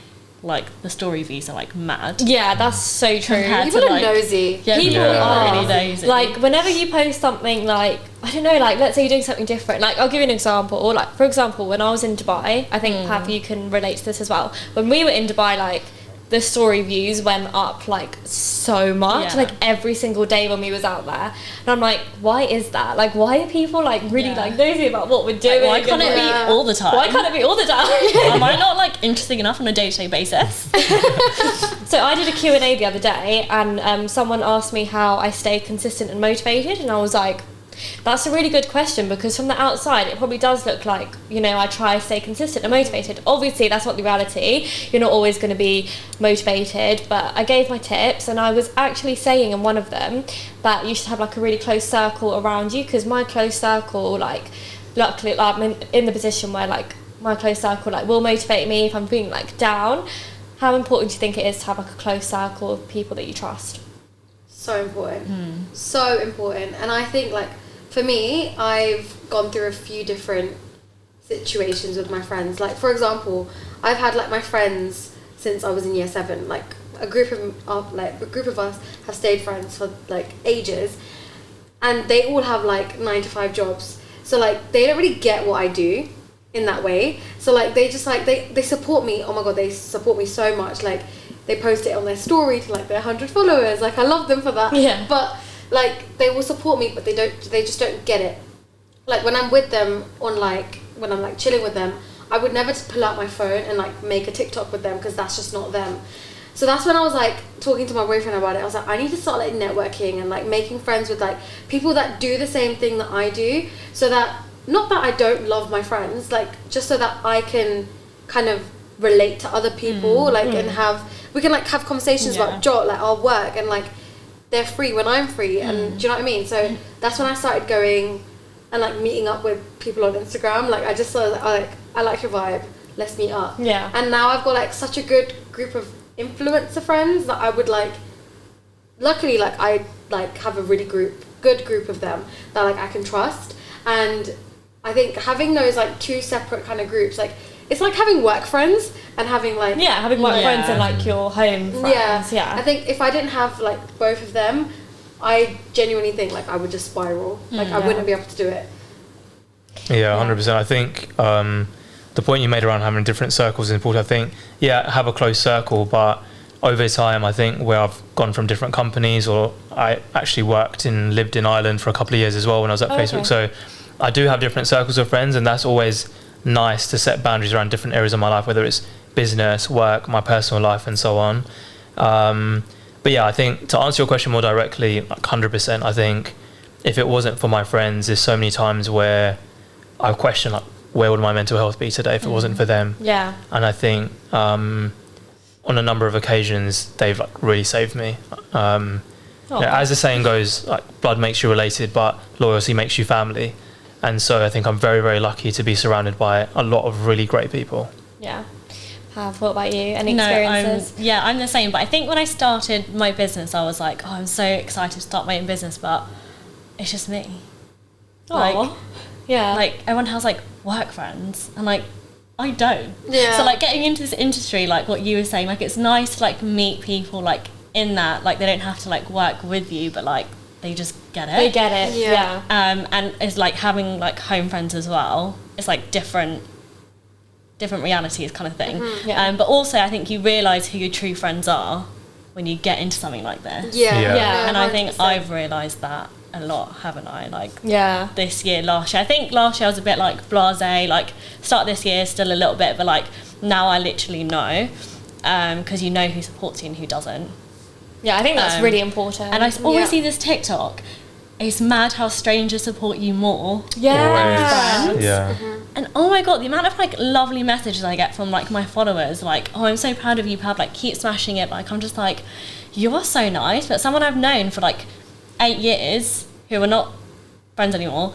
like the story views are like mad. Yeah, that's so true. Compared People to, are like, nosy. Yeah, people are really nosy. Like whenever you post something, like I don't know, like let's say you're doing something different. Like I'll give you an example. Or like for example, when I was in Dubai, I think Pav, you can relate to this as well. When we were in Dubai, like the story views went up like so much, like every single day when we was out there. And I'm like, why is that? Like why are people like really like nosy about what we're doing? Like, why can't it be all the time? Why can't it be all the time? Am I not like interesting enough on a day-to-day basis? So I did a Q&A the other day, and someone asked me how I stay consistent and motivated, and I was like, that's a really good question, because from the outside it probably does look like, you know, I try to stay consistent and motivated. Obviously that's not the reality. You're not always going to be motivated, but I gave my tips, and I was actually saying in one of them that you should have like a really close circle around you, because my close circle, like luckily I'm in the position where like my close circle like will motivate me if I'm feeling like down. How important do you think it is to have like a close circle of people that you trust? So important. So important. And I think like for me, I've gone through a few different situations with my friends. Like for example, I've had like my friends since I was in year 7. Like a group of us have stayed friends for like ages, and they all have like 9-to-5 jobs. So like they don't really get what I do in that way. So like they just like they support me. Oh my god, they support me so much. Like they post it on their story to like their 100 followers. Like I love them for that. Yeah. But like they will support me, but they just don't get it. Like when I'm with them on like when I'm like chilling with them, I would never just pull out my phone and like make a TikTok with them, because that's just not them. So that's when I was like talking to my boyfriend about it. I was like, I need to start like networking and like making friends with like people that do the same thing that I do, so that not that I don't love my friends, like just so that I can kind of relate to other people, and we can like have conversations about like our work, and like they're free when I'm free, and do you know what I mean? So that's when I started going and like meeting up with people on Instagram. Like I just saw I like your vibe, let's meet up. Yeah. And now I've got like such a good group of influencer friends that I would like, luckily like I like have a really good group of them that like I can trust. And I think having those like two separate kind of groups, like it's like having work friends and having like having work friends and like your home friends. I think if I didn't have like both of them, I genuinely think like I would just spiral. Like I wouldn't be able to do it. Yeah, 100%. I think the point you made around having different circles is important. I think, have a close circle, but over time, I think where I've gone from different companies, or I actually lived in Ireland for a couple of years as well when I was at Facebook. So I do have different circles of friends, and that's always nice to set boundaries around different areas of my life, whether it's business, work, my personal life, and so on. But yeah, I think to answer your question more directly, like 100%, I think if it wasn't for my friends, there's so many times where I question like, where would my mental health be today if it wasn't for them? Yeah. And I think on a number of occasions, they've like really saved me. As the saying goes, like blood makes you related, but loyalty makes you family. And so I think I'm very, very lucky to be surrounded by a lot of really great people. Yeah. What about you? Any experiences? I'm the same. But I think when I started my business, I was like, I'm so excited to start my own business, but it's just me. Like everyone has like work friends, and like I don't. Yeah. So like getting into this industry, like what you were saying, like it's nice to like meet people like in that, like they don't have to like work with you, but like they just get it. They get it. Yeah. And it's like having like home friends as well. It's like different realities kind of thing. Mm-hmm. Yeah. But also I think you realise who your true friends are when you get into something like this. Yeah. And I think I've realised that a lot, haven't I? Like this year, last year. I think last year I was a bit like blasé, like start this year still a little bit, but like now I literally know, because you know who supports you and who doesn't. Yeah, I think that's really important. And I always see this TikTok. It's mad how strangers support you more. Yeah. Always. Yeah. And oh my god, the amount of like lovely messages I get from like my followers, like, oh, I'm so proud of you, Pab, like keep smashing it. Like I'm just like, you are so nice. But someone I've known for like 8 years who are not friends anymore,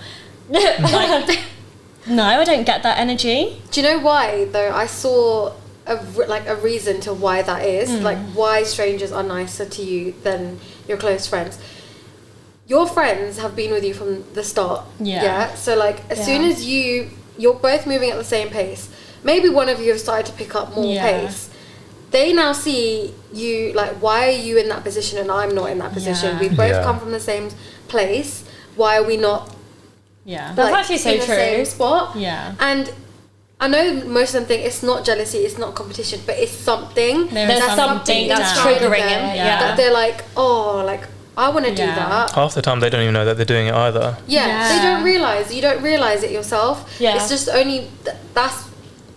like, no, I don't get that energy. Do you know why though? I saw a reason to why that is, like why strangers are nicer to you than your close friends. Your friends have been with you from the start. Yeah. So like as soon as you're both moving at the same pace, maybe one of you have started to pick up more pace. They now see you, like, why are you in that position and I'm not in that position? We both come from the same place. Why are we not? Yeah. That's actually so in true. the same spot. Yeah. And I know most of them think it's not jealousy, it's not competition, but it's something. There's something that's inside of triggering them it. Yeah. that they're like, oh, like I want to do that. Half the time they don't even know that they're doing it either. Yeah, they don't realise. You don't realise it yourself. Yeah. It's just only that's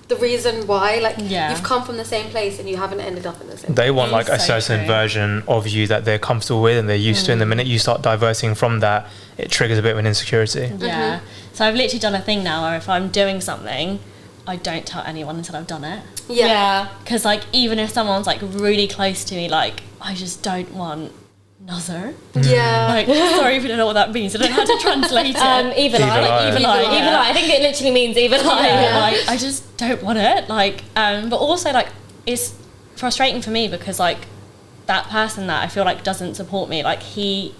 the reason why. Like you've come from the same place and you haven't ended up in the same. They want like a so certain true. version of you that they're comfortable with and they're used to. And the minute you start diverting from that, it triggers a bit of an insecurity. Yeah. So I've literally done a thing now where if I'm doing something, I don't tell anyone until I've done it. Yeah. Because like even if someone's like really close to me, like I just don't want another. Yeah. Like, sorry if you don't know what that means. I don't know how to translate it. Evil eye. Evil eye. Evil eye. I think it literally means evil eye. Yeah, like I just don't want it. Like, but also like it's frustrating for me because like that person that I feel like doesn't support me, like he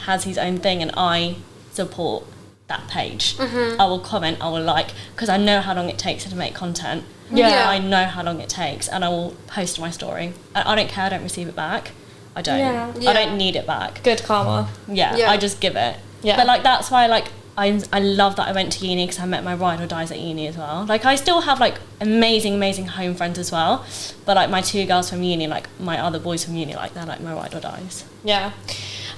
has his own thing and I support that page. I will comment, I will like, because I know how long it takes to make content. Yeah. I know how long it takes and I will post my story. I don't care, I don't receive it back. I don't. Yeah. I don't need it back. Good karma. Yeah, I just give it. Yeah. But like that's why like I love that I went to uni because I met my ride or dies at uni as well. Like I still have like amazing home friends as well, but like my 2 girls from uni, like my other boys from uni, like they're like my ride or dies. Yeah.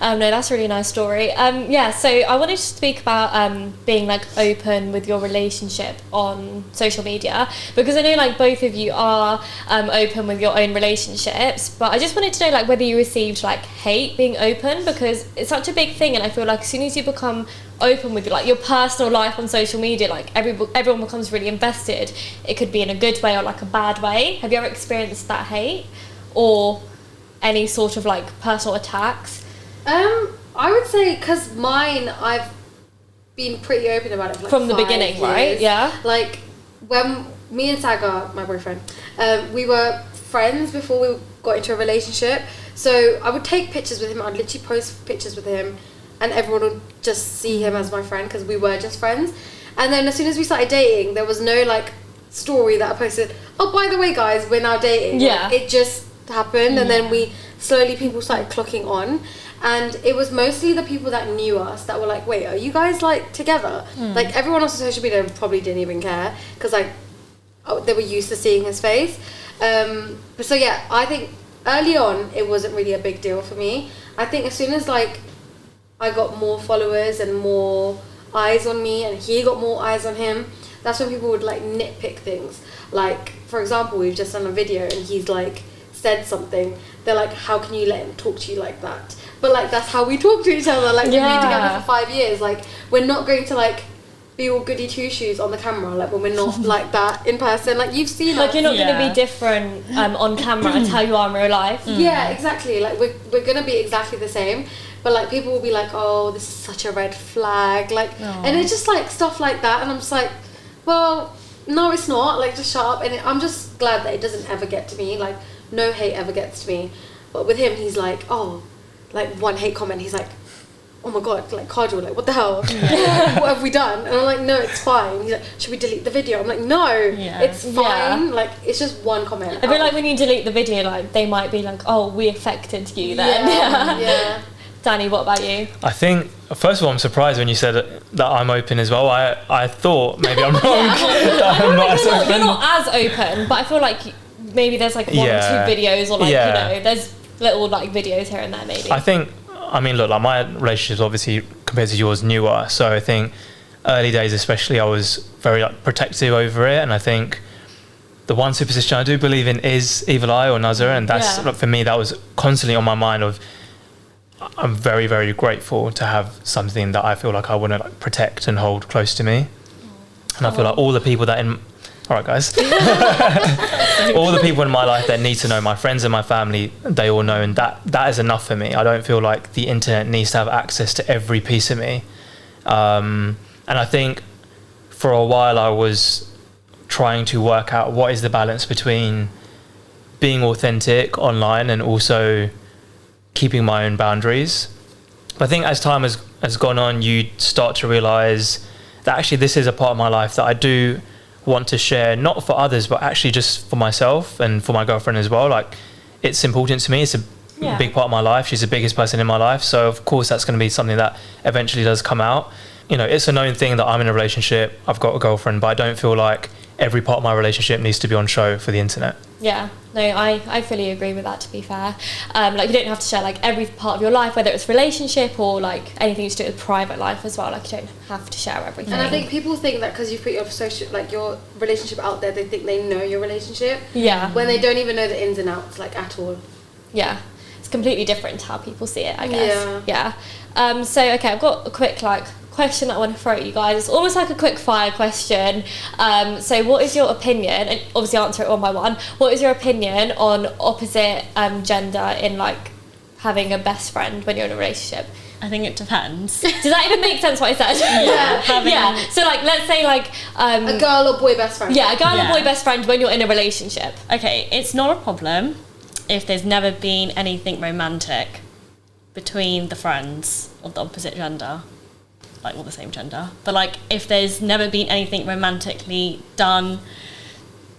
No, that's a really nice story. Yeah, so I wanted to speak about being like open with your relationship on social media because I know like both of you are open with your own relationships, but I just wanted to know like whether you received like hate being open because it's such a big thing, and I feel like as soon as you become open with like your personal life on social media, like everyone becomes really invested. It could be in a good way or like a bad way. Have you ever experienced that hate or any sort of like personal attacks? I would say because mine, I've been pretty open about it for like From the 5 beginning, years. right? Yeah. Like when me and Saga, my boyfriend, we were friends before we got into a relationship. So I would take pictures with him. I'd literally post pictures with him, and everyone would just see him as my friend because we were just friends. And then as soon as we started dating, there was no like story that I posted. Oh, by the way, guys, we're now dating. Yeah. Like, it just happened, and then people started clocking on. And it was mostly the people that knew us that were like, wait, are you guys like together? Like everyone else on social media probably didn't even care because like they were used to seeing his face. But so yeah, I think early on it wasn't really a big deal for me. I think as soon as like I got more followers and more eyes on me and he got more eyes on him, that's when people would like nitpick things. Like for example, we've just done a video and he's like said something. They're like, how can you let him talk to you like that? But like that's how we talk to each other. Like we've been together for 5 years. Like we're not going to like be all goody two shoes on the camera. Like when we're not like that in person. Like you've seen Like us. you're not going to be different on camera and how you are in real life. Yeah, exactly. Like we're gonna be exactly the same. But like people will be like, oh, this is such a red flag. Like, and it's just like stuff like that. And I'm just like, well, no, it's not. Like just shut up. And I'm just glad that it doesn't ever get to me. Like no hate ever gets to me. But with him, he's like, oh, like one hate comment, he's like, oh my god, like Kajal, like what the hell? What have we done? And I'm like, no, it's fine. He's like, should we delete the video? I'm like, no, it's fine. Like it's just one comment. I feel like when you delete the video, like they might be like, oh, we affected you then. Yeah. Danny, what about you? I think, first of all, I'm surprised when you said that I'm open as well. I thought maybe I'm wrong. That I'm not as open. You're not as open, but I feel like maybe there's like 1 or 2 videos or like, you know, there's little like videos here and there maybe. I mean, look, like my relationship's obviously compared to yours newer, so I think early days especially I was very like protective over it, and I think the one superstition I do believe in is evil eye or nazar, and that's like, for me, that was constantly on my mind. Of I'm very, very grateful to have something that I feel like I want to like protect and hold close to me. And I feel like all the people that all right, guys, all the people in my life that need to know, my friends and my family, they all know, and that is enough for me. I don't feel like the internet needs to have access to every piece of me. And I think for a while I was trying to work out what is the balance between being authentic online and also keeping my own boundaries. But I think as time has gone on, you start to realize that actually this is a part of my life that I do want to share, not for others, but actually just for myself and for my girlfriend as well. Like, it's important to me. It's a big part of my life. She's the biggest person in my life. So of course that's going to be something that eventually does come out. You know, it's a known thing that I'm in a relationship, I've got a girlfriend, but I don't feel like every part of my relationship needs to be on show for the internet. Yeah, no, I fully agree with that, to be fair. Like, you don't have to share like every part of your life, whether it's relationship or like anything to do with private life as well. Like, you don't have to share everything. And I think people think that because you put your social, like your relationship out there, they think they know your relationship. Yeah. When they don't even know the ins and outs, like, at all. Yeah. It's completely different to how people see it, I guess. Yeah. So, okay, I've got a quick like question that I want to throw at you guys. It's almost like a quick fire question. So what is your opinion, and obviously answer it one by one, what is your opinion on opposite gender in like having a best friend when you're in a relationship? I think it depends. Does that even make sense what I said? Yeah. So like, let's say like a girl or boy best friend. Yeah, a girl or boy best friend when you're in a relationship. Okay, it's not a problem if there's never been anything romantic between the friends of the opposite gender, like, or the same gender, but like if there's never been anything romantically done,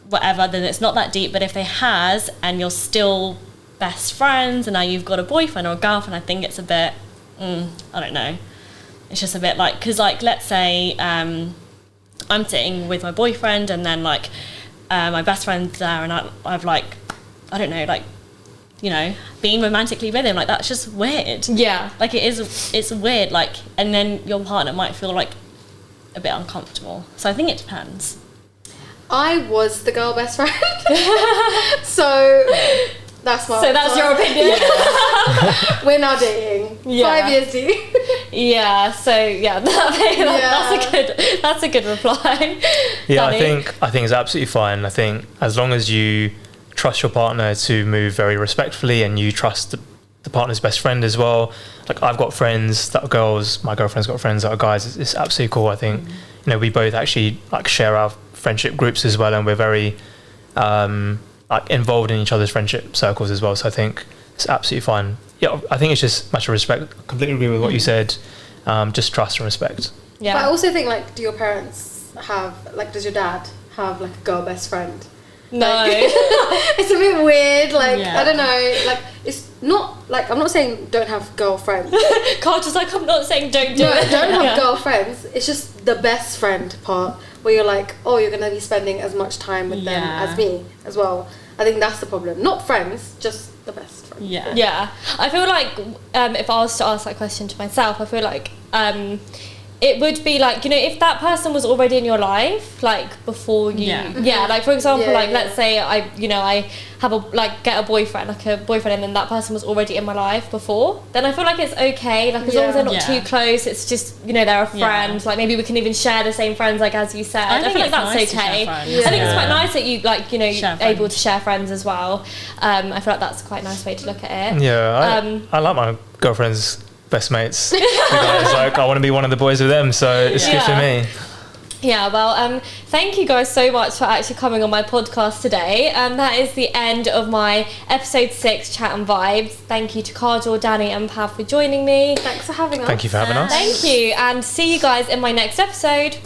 whatever, then it's not that deep. But if there has, and you're still best friends, and now you've got a boyfriend or a girlfriend, I think it's a bit, I don't know, it's just a bit like, because like, let's say I'm sitting with my boyfriend, and then like my best friend's there, and I've like, I don't know, like, you know, being romantically with him, like, that's just weird. Yeah. Like, it's weird, like, and then your partner might feel like a bit uncomfortable. So I think it depends. I was the girl best friend. So that's my your opinion. Yeah. We're now dating. Yeah. 5 years deep. Yeah, so yeah, that's a good reply. Yeah, Danny? I think it's absolutely fine. I think as long as you trust your partner to move very respectfully, and you trust the partner's best friend as well. Like, I've got friends that are girls, my girlfriend's got friends that are guys. It's absolutely cool. I think, you know, we both actually like share our friendship groups as well, and we're very like involved in each other's friendship circles as well. So I think it's absolutely fine. Yeah, I think it's just much of respect. Completely agree with what you said. Just trust and respect. Yeah. But I also think, like, do your parents have, like, does your dad have like a girl best friend? No. Like, it's a bit weird, like, Yeah. I don't know, like, it's not, like, I'm not saying don't have girlfriends. Carter's like, I'm not saying don't do No, it. don't have girlfriends. It's just the best friend part where you're like, oh, you're going to be spending as much time with them as me as well. I think that's the problem. Not friends, just the best friend. Yeah. Yeah. I feel like if I was to ask that question to myself, I feel like it would be like, you know, if that person was already in your life, like, before you, like, for example, like, let's say I have get a boyfriend, and then that person was already in my life before, then I feel like it's okay, like, as long as they're not too close, it's just, you know, they're a friend, like, maybe we can even share the same friends, like, as you said. I feel like that's okay. I think it's quite nice that you, like, you know, you're able to share friends as well. I feel like that's quite a nice way to look at it. Yeah, I like my girlfriend's best mates. It's like, I want to be one of the boys with them, so it's good for me. Yeah, well, thank you guys so much for actually coming on my podcast today. That is the end of my episode 6 Chat and Vibes. Thank you to Kajal, Danny and Pav for joining me. Thanks for having us. Thank you for having us. Thank you, and see you guys in my next episode.